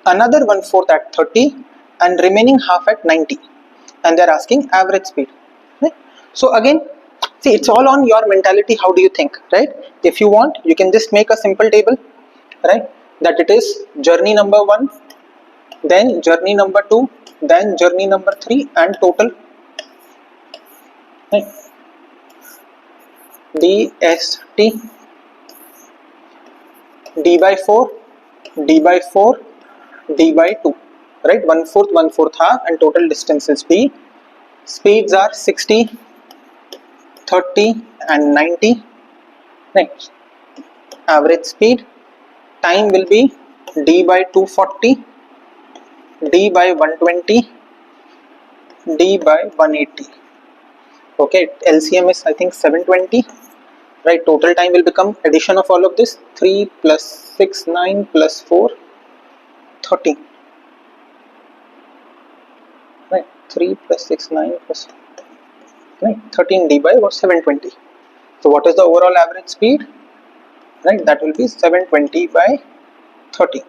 another 1/4 at 30, and remaining half at 90, and they're asking average speed. Right? So again, see, it's all on your mentality. How do you think? Right? If you want, you can just make a simple table. Right? That it is journey number 1, then journey number 2, then journey number 3, and total. Right? DST d by 4, d by 4, d by 2, right? 1/4, half, and total distance is d. Speeds are 60, 30, and 90. Right? Average speed. Time will be d by 240, d by 120, d by 180. Okay, LCM is I think 720. Right? Total time will become addition of all of this, 3 plus 6, 9 plus 4, 13. Right? 3 plus 6, 9 plus right? 13d by 720. So what is the overall average speed, right? That will be 720 by 30.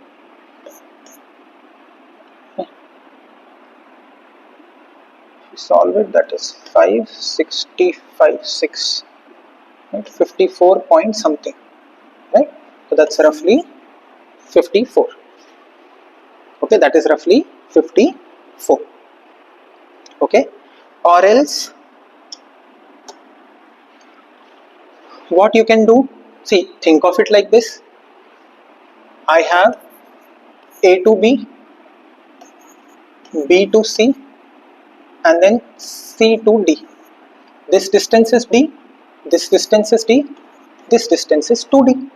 Solve it, that is 565.6, right? 54 point something, right? So that's roughly 54. Okay, that is roughly 54. Okay, or else what you can do, see, think of it like this. I have A to B, B to C, and then C to D. This distance is D, this distance is D, this distance is 2D,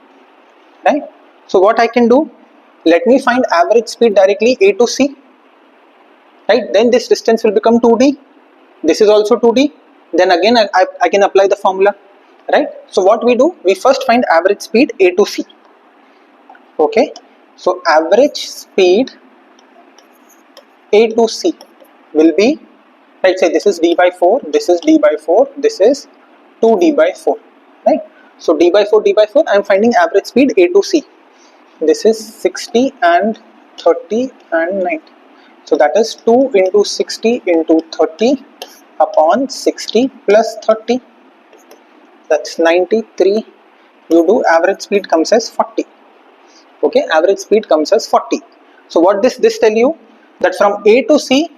right? So what I can do, let me find average speed directly A to C, right? Then this distance will become 2D, this is also 2D, then again I can apply the formula, right? So what we do, we first find average speed A to C. Okay, so average speed A to C will be, right, say this is d by 4, this is d by 4, this is 2d by 4, right? So d by 4, d by 4, I am finding average speed A to C. This is 60 and 30 and 90. So that is 2 into 60 into 30 upon 60 plus 30. That's 93. You do average speed comes as 40. Okay, average speed comes as 40. So what this tell you, that from A to C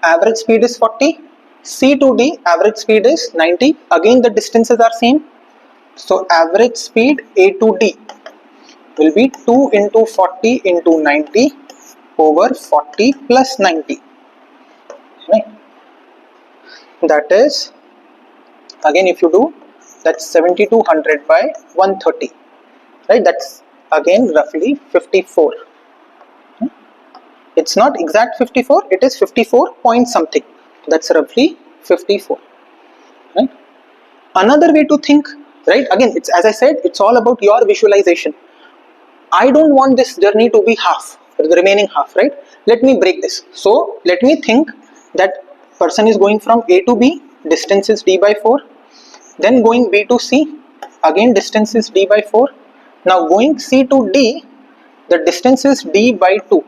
average speed is 40, C to D average speed is 90. Again the distances are same, so average speed A to D will be 2 into 40 into 90 over 40 plus 90, right? That is, again if you do, that's 7200 by 130, right? That's again roughly 54. It's not exact 54, it is 54 point something, that's roughly 54, right? Another way to think, right, again it's, as I said, it's all about your visualization. I don't want this journey to be half, the remaining half, right? Let me break this. So let me think that person is going from A to B, distance is d by 4, then going B to C, again distance is d by 4. Now going C to D, the distance is d by 2.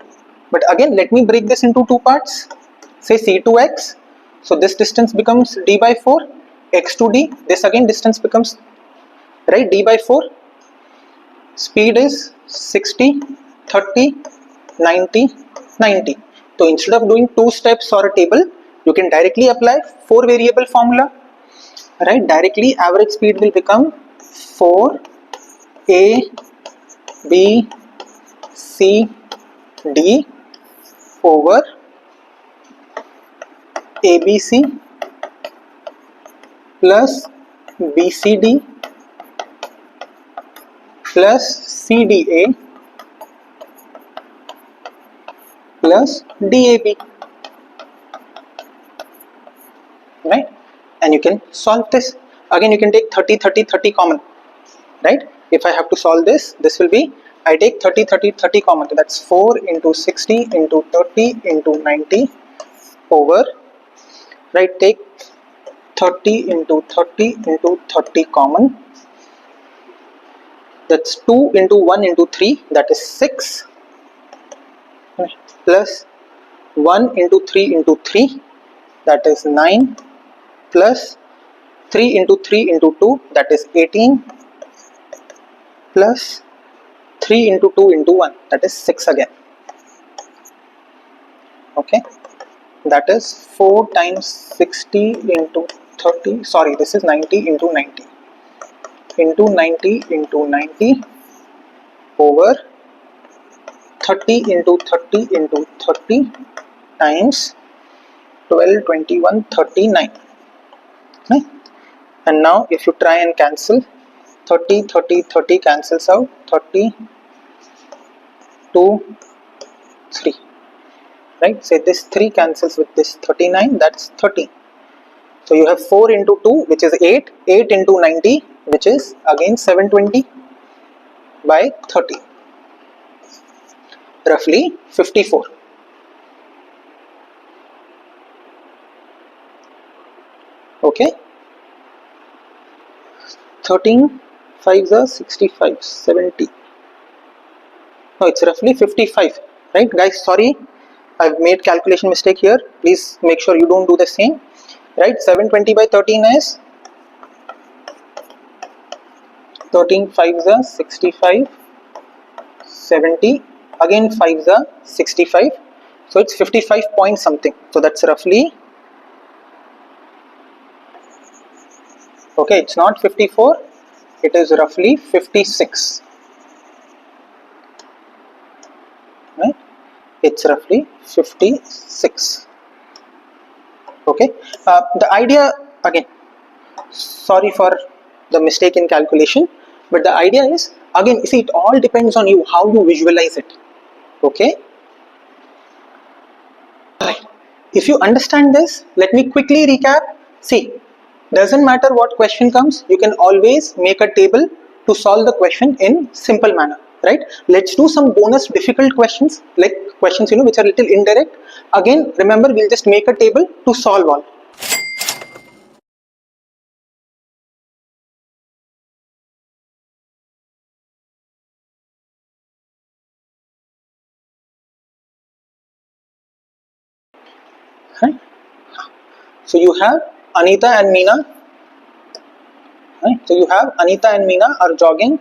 But again let me break this into two parts. Say C to X, so this distance becomes d by 4, X to D, this again distance becomes, right, d by 4. Speed is 60, 30, 90, 90. So instead of doing two steps or a table, you can directly apply 4 variable formula, right? Directly average speed will become 4 A B C D over ABC plus BCD plus CDA plus DAB, right? And you can solve this. Again you can take 30, 30, 30 common, right? If I have to solve this, this will be, I take 30, 30, 30 common, so that's 4 into 60 into 30 into 90 over, right, take 30 into 30 into 30 common, that's 2 into 1 into 3, that is 6, plus 1 into 3 into 3, that is 9, plus 3 into 3 into 2, that is 18, plus 3 into 2 into 1, that is 6 again. Okay, that is 4 times 60 into 30, sorry, this is 90 into 90 into 90 into 90 over 30 into 30 into 30 times 12, 21, 39. Okay? And now if you try and cancel, 30, 30, 30 cancels out, 30, 2, 3, right? Say this 3 cancels with this 39, that's 30. So you have 4 into 2, which is 8, 8 into 90, which is again 720 by 30, roughly 54. Okay. Okay, 13 5s are 65, 70. No, it's roughly 55, right guys? Sorry, I've made calculation mistake here. Please make sure you don't do the same, right? 720 by 13 is 13 5s are 65, 70, again 5s are 65, so it's 55 point something. So that's roughly, okay, it's not 54, it is roughly 56, right? It's roughly 56. Okay, the idea, again, sorry for the mistake in calculation, but the idea is, again, see, it all depends on you how you visualize it. Okay, right. If you understand this, let me quickly recap. See, doesn't matter what question comes, you can always make a table to solve the question in simple manner, right? Let's do some bonus difficult questions, like questions which are little indirect. Again, remember, we'll just make a table to solve all. Right? So you have Anita and Meena. Right? So you have Anita and Meena are jogging,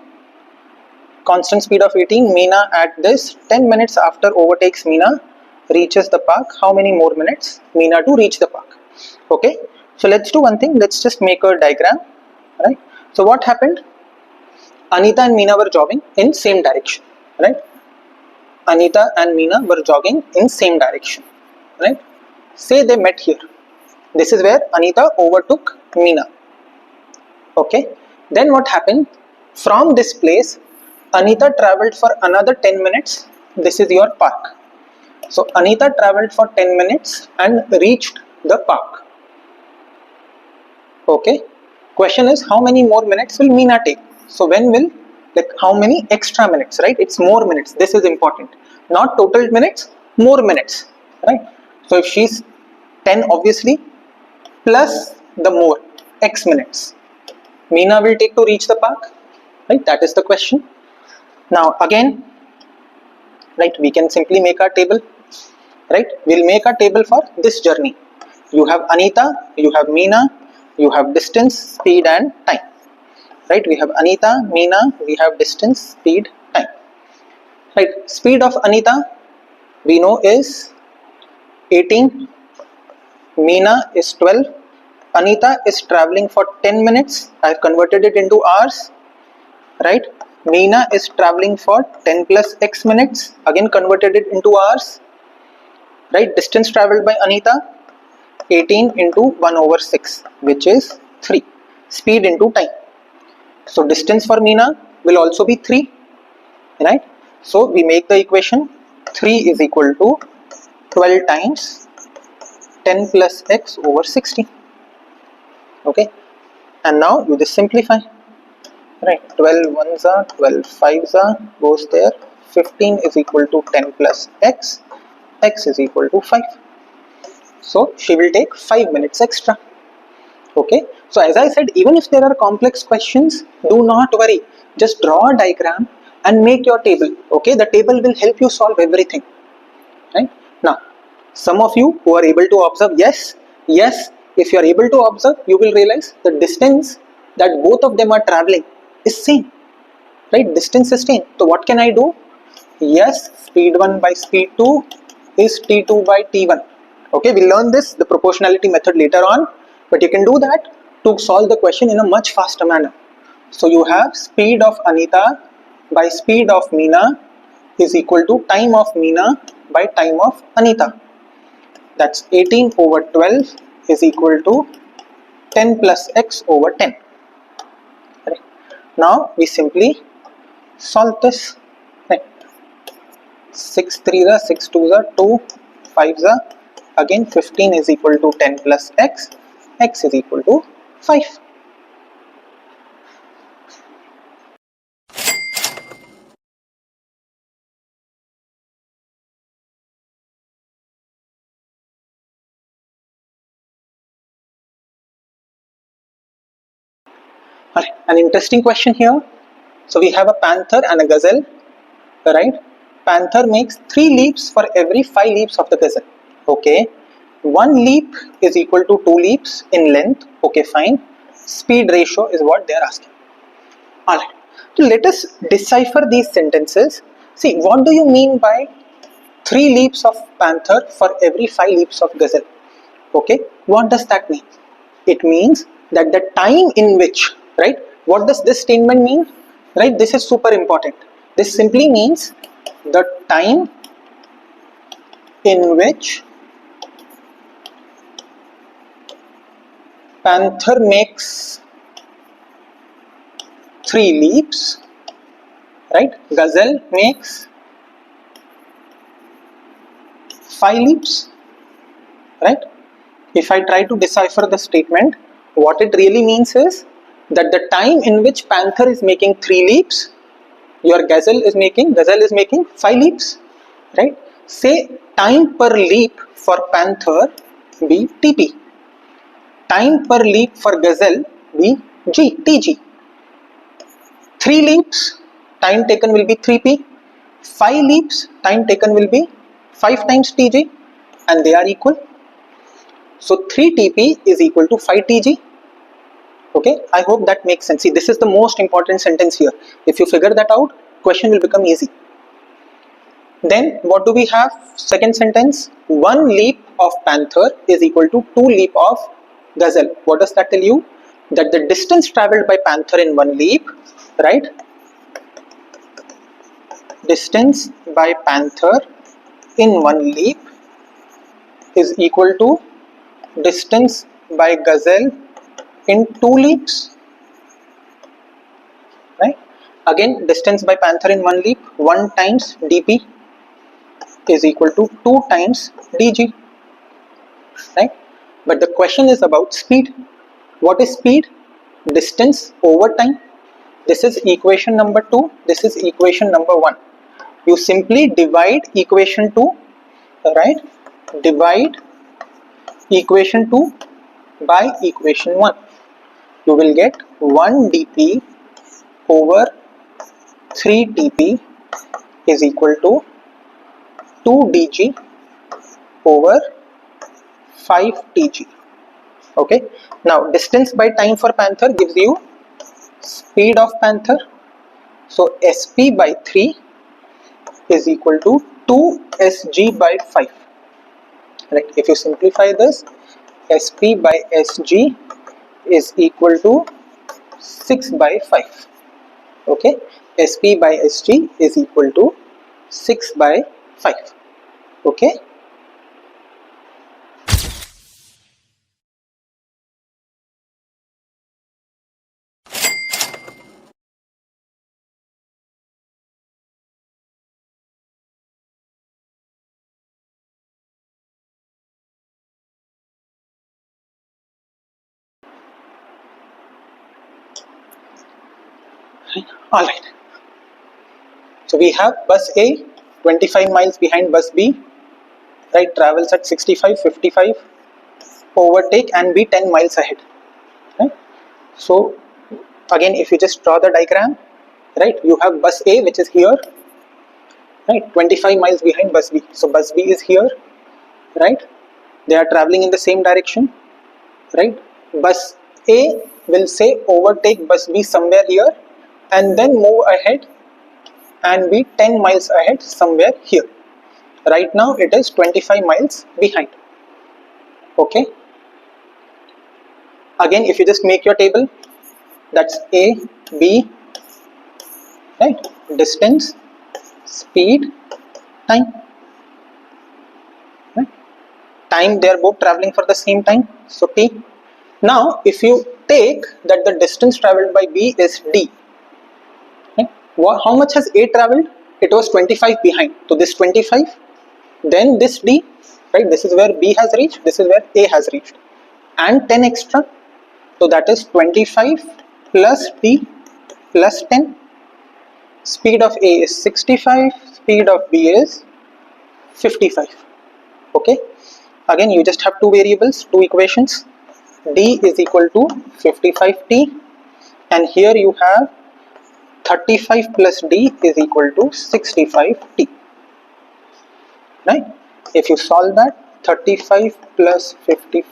constant speed of 18. Meena at this 10 minutes after overtakes Meena, reaches the park. How many more minutes Meena to reach the park? Okay. So let's do one thing. Let's just make a diagram. Right. So what happened? Anita and Meena were jogging in same direction. Right. Anita and Meena were jogging in same direction. Right. Say they met here. This is where Anita overtook Meena. Okay, then what happened? From this place, Anita traveled for another 10 minutes. This is your park. So Anita traveled for 10 minutes and reached the park. Okay, question is, how many more minutes will Meena take? So when will, like, how many extra minutes, right? It's more minutes. This is important. Not total minutes, more minutes, right? So if she's 10, obviously, plus the more x minutes Meena will take to reach the park, right? That is the question. Now again, right, we can simply make our table, right? We'll make a table for this journey. You have Anita, you have Meena, you have distance, speed and time, right? We have Anita, Meena, we have distance, speed, time, right? Speed of Anita we know is 18, Meena is 12, Anita is traveling for 10 minutes. I've converted it into hours, right? Meena is traveling for 10 plus x minutes, again converted it into hours, right? Distance traveled by Anita 18 into 1 over 6, which is 3. Speed into time. So distance for Meena will also be 3, right? So we make the equation 3 is equal to 12 times 10 plus x over 60. Okay, and now you just simplify. Right, 12 ones are 12 fives are goes there. 15 is equal to 10 plus x. X is equal to 5. So she will take 5 minutes extra. Okay. So as I said, even if there are complex questions, do not worry. Just draw a diagram and make your table. Okay. The table will help you solve everything. Right. Now, some of you who are able to observe, yes, if you are able to observe, you will realize the distance that both of them are traveling is same. Right, distance is same. So what can I do? Yes, speed 1 by speed 2 is t2 by t1. Okay, we'll learn this, the proportionality method later on, but you can do that to solve the question in a much faster manner. So you have speed of Anita by speed of Meena is equal to time of Meena by time of Anita. That's 18 over 12 is equal to 10 plus x over 10. Right. Now we simply solve this. Right. 6 3s are 6 2s are 2, 5s are, again 15 is equal to 10 plus x, x is equal to 5. Alright, an interesting question here. So we have a panther and a gazelle, right? Panther makes 3 leaps for every 5 leaps of the gazelle. Okay, 1 leap is equal to 2 leaps in length. Okay, fine. Speed ratio is what they are asking. Alright, so let us decipher these sentences. See, what do you mean by 3 leaps of panther for every 5 leaps of gazelle? Okay, what does that mean? It means that the time in which, right? What does this statement mean? Right, this is super important. This simply means the time in which panther makes 3 leaps, right? Gazelle makes 5 leaps, right? If I try to decipher the statement, what it really means is that the time in which panther is making 3 leaps, your gazelle is making 5 leaps, right? Say time per leap for panther be TP, time per leap for gazelle be TG. 3 leaps, time taken will be 3P, 5 leaps, time taken will be 5 times TG, and they are equal. So 3TP is equal to 5TG. Okay, I hope that makes sense. See, this is the most important sentence here. If you figure that out, question will become easy. Then what do we have? Second sentence, 1 leap of panther is equal to 2 leap of gazelle. What does that tell you? That the distance traveled by panther in 1 leap, right? Distance by panther in 1 leap is equal to distance by gazelle in 2 leaps, right? Again, distance by panther in 1 leap, 1 times dp is equal to 2 times dg, right? But the question is about speed. What is speed? Distance over time. This is equation number 2, this is equation number 1. You simply divide equation 2, right? Divide equation 2 by equation 1. You will get 1 dp over 3 dp is equal to 2 dg over 5 tg. Okay, now distance by time for panther gives you speed of panther. So sp by 3 is equal to 2 sg by 5. Right, if you simplify this, sp by sg is equal to 6 by 5. Okay, sp by sg is equal to 6 by 5. Okay, all right. So we have bus A 25 miles behind bus B, right? Travels at 65, 55, overtake and be 10 miles ahead, right? So again, if you just draw the diagram, right, you have bus A which is here, right, 25 miles behind bus B. So bus B is here, right? They are traveling in the same direction, right? Bus A will say overtake bus B somewhere here and then move ahead and be 10 miles ahead somewhere here. Right now it is 25 miles behind. Okay, again if you just make your table, that's A, B, right, distance, speed, time, right? Time, they are both traveling for the same time, so t. Now if you take that the distance traveled by B is d, right? How much has A traveled? It was 25 behind, so this 25, then this d, right, this is where B has reached, this is where A has reached, and 10 extra, so that is 25 plus d plus 10. Speed of A is 65, speed of B is 55. Okay, again you just have two variables, two equations. D is equal to 55t and here you have 35 plus d is equal to 65t, right? If you solve that, 35 plus 55t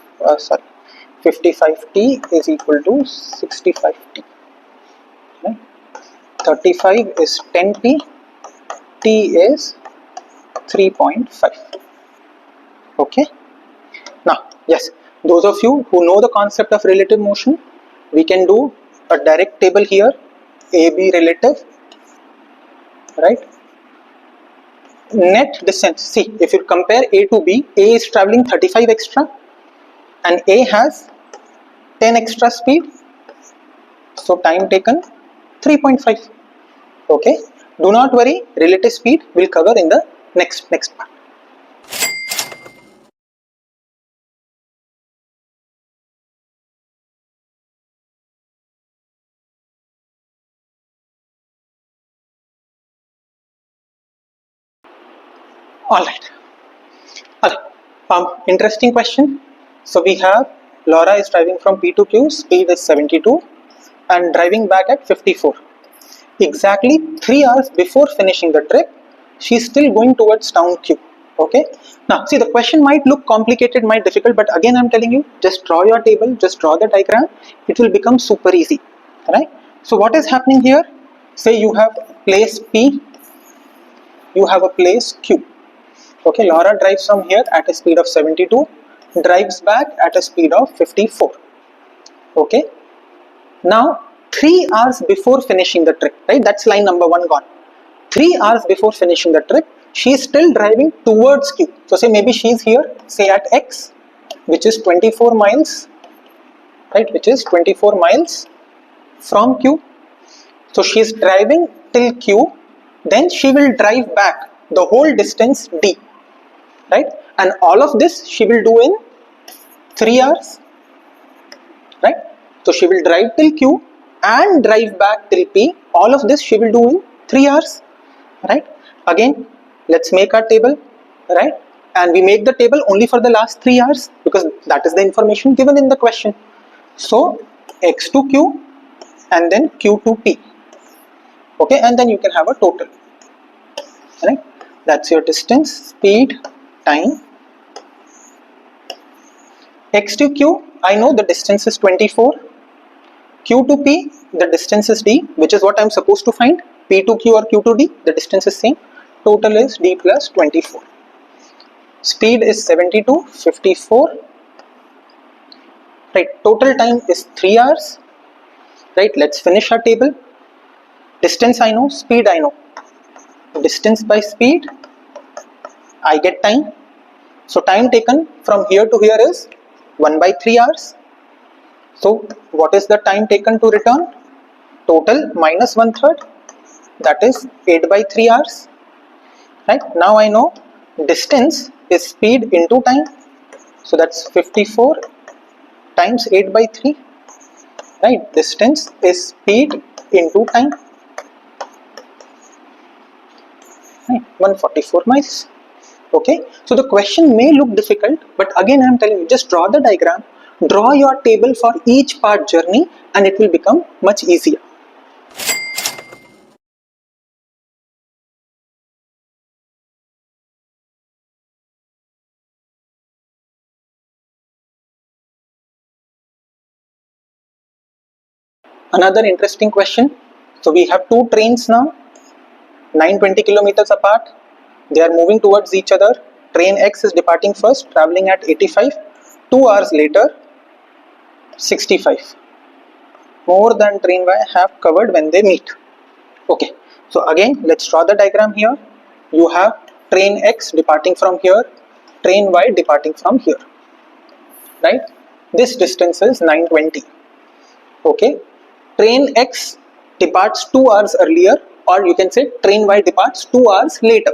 is equal to 65t, right? 35 is 10t, t is 3.5. Okay. Now, yes, those of you who know the concept of relative motion, we can do a direct table here, AB relative, right? Net distance. See, if you compare A to B, A is traveling 35 extra and A has 10 extra speed. So time taken 3.5. Okay. Do not worry, relative speed we'll cover in the next part. Alright. Interesting question. So we have Laura is driving from P to Q, speed is 72 and driving back at 54. Exactly 3 hours before finishing the trip, she is still going towards town Q. Okay. Now see, the question might look complicated, might difficult, but again I'm telling you, just draw your table, just draw the diagram, it will become super easy. Right. So what is happening here? Say you have place P, you have a place Q. Okay, Laura drives from here at a speed of 72, drives back at a speed of 54. Okay, now 3 hours before finishing the trip, right? That's line number 1 gone. 3 hours before finishing the trip, she is still driving towards Q. So say maybe she is here, say at X, which is 24 miles, right? Which is 24 miles from Q. So she is driving till Q, then she will drive back the whole distance D, right? And all of this she will do in 3 hours, right? So she will drive till Q and drive back till P. All of this she will do in 3 hours, right? Again, let's make our table, right? And we make the table only for the last 3 hours because that is the information given in the question. So X to Q and then Q to P. Okay, and then you can have a total, right? That's your distance, speed, time. X to Q, I know the distance is 24. Q to P, the distance is D, which is what I'm supposed to find. P to Q or Q to D, the distance is same. Total is D plus 24. Speed is 72, 54. Right, total time is 3 hours. Right, let's finish our table. Distance I know, speed I know. Distance by speed, I get time. So time taken from here to here is 1 by 3 hours. So what is the time taken to return? Total minus 1/3, that is 8 by 3 hours. Right, now I know distance is speed into time. So that's 54 times 8 by 3. Right, distance is speed into time. Right, 144 miles. Okay, so the question may look difficult, but again I am telling you, just draw the diagram, draw your table for each part journey, and it will become much easier. Another interesting question. So we have two trains now, 920 kilometers apart. They are moving towards each other. Train X is departing first, traveling at 85. 2 hours later, 65. More than train Y have covered when they meet. Okay, so again let's draw the diagram here. You have train X departing from here, train Y departing from here, right? This distance is 920. Okay, train X departs 2 hours earlier, or you can say train Y departs 2 hours later.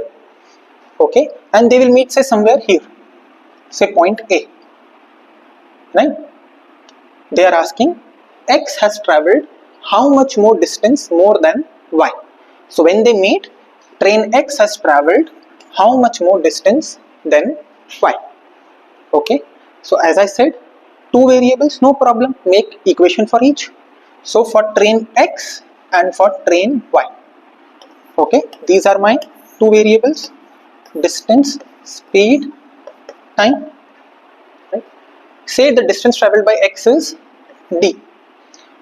Okay, and they will meet say somewhere here, say point A, right? They are asking X has traveled how much more distance more than Y. So when they meet, train X has traveled how much more distance than Y. Okay, so as I said, two variables, no problem, make equation for each. So for train X and for train Y. Okay, these are my two variables, distance, speed, time. Right? Say the distance traveled by X is D.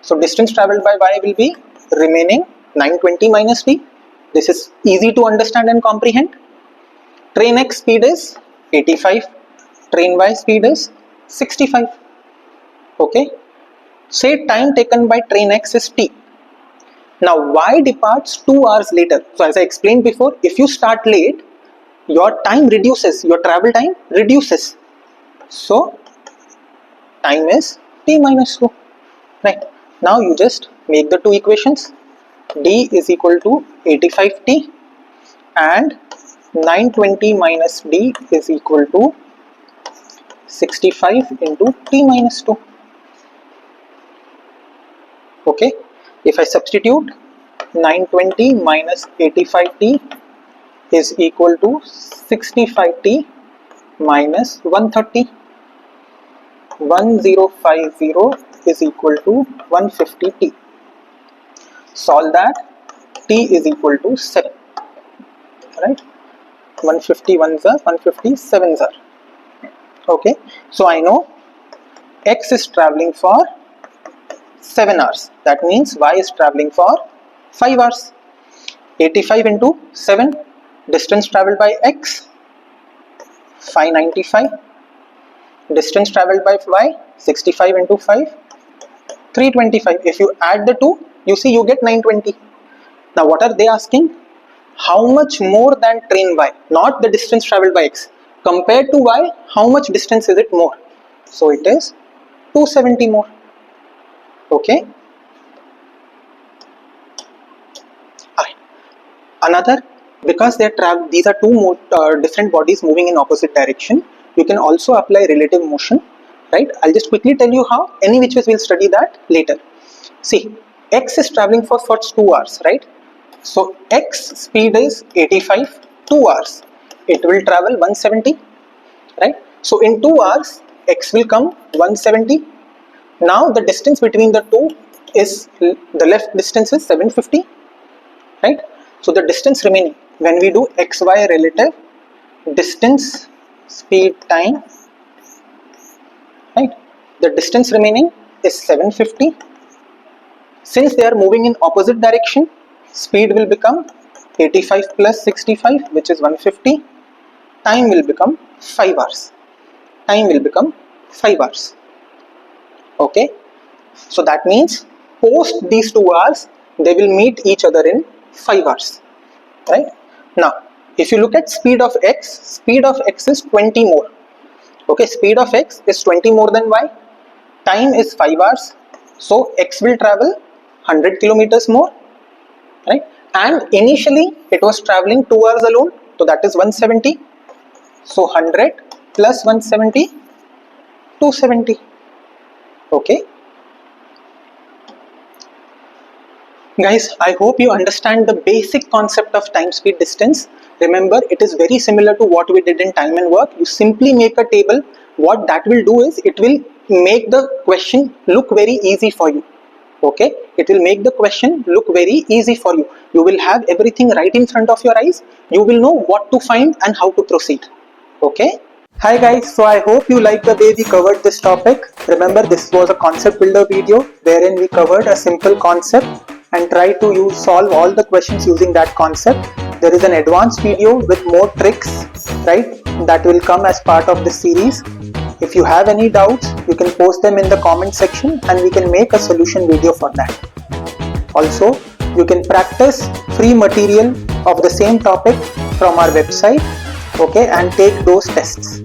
So distance traveled by Y will be remaining 920 minus D. This is easy to understand and comprehend. Train X speed is 85. Train Y speed is 65. Okay. Say time taken by train X is T. Now Y departs 2 hours later. So as I explained before, if you start late, your time reduces, your travel time reduces. So time is T minus 2. Right. Now you just make the two equations. D is equal to 85T and 920 minus D is equal to 65 into T minus 2. Okay, if I substitute 920 minus 85T is equal to 65T minus 130. 1050 is equal to 150T. Solve that. T is equal to 7. Right? 150 ones are 150 sevens are. Okay, so I know X is traveling for 7 hours. That means Y is traveling for 5 hours. 85 into 7, distance traveled by X 595. Distance traveled by Y 65 into 5 325. If you add the two, you see you get 920. Now what are they asking? How much more than train Y? Not the distance traveled by X. Compared to Y, how much distance is it more? So it is 270 more. Okay. Alright. Another, because these are two more different bodies moving in opposite direction, you can also apply relative motion. Right? I'll just quickly tell you how. Any which ways we'll study that later. See, X is traveling for first 2 hours, right? So X speed is 85, 2 hours. It will travel 170, right? So in 2 hours, X will come 170. Now the distance between the two is, the left distance is 750, right? So the distance remaining, when we do XY relative, distance, speed, time, right? The distance remaining is 750. Since they are moving in opposite direction, speed will become 85 plus 65, which is 150. Time will become 5 hours. Time will become 5 hours. Okay. So that means post these 2 hours, they will meet each other in 5 hours. Right. Now, if you look at speed of X is 20 more. Okay, speed of X is 20 more than Y. Time is 5 hours. So X will travel 100 kilometers more. Right? And initially it was traveling 2 hours alone. So that is 170. So 100 plus 170, 270. Okay. Guys, I hope you understand the basic concept of time, speed, distance. Remember, it is very similar to what we did in time and work. You simply make a table. What that will do is, it will make the question look very easy for you. Okay, it will make the question look very easy for you. You will have everything right in front of your eyes. You will know what to find and how to proceed. Okay. Hi guys, so I hope you like the way we covered this topic. Remember, this was a concept builder video wherein we covered a simple concept and try to solve all the questions using that concept. There is an advanced video with more tricks, right, that will come as part of this series. If you have any doubts, you can post them in the comment section and we can make a solution video for that. Also, you can practice free material of the same topic from our website, okay, and take those tests.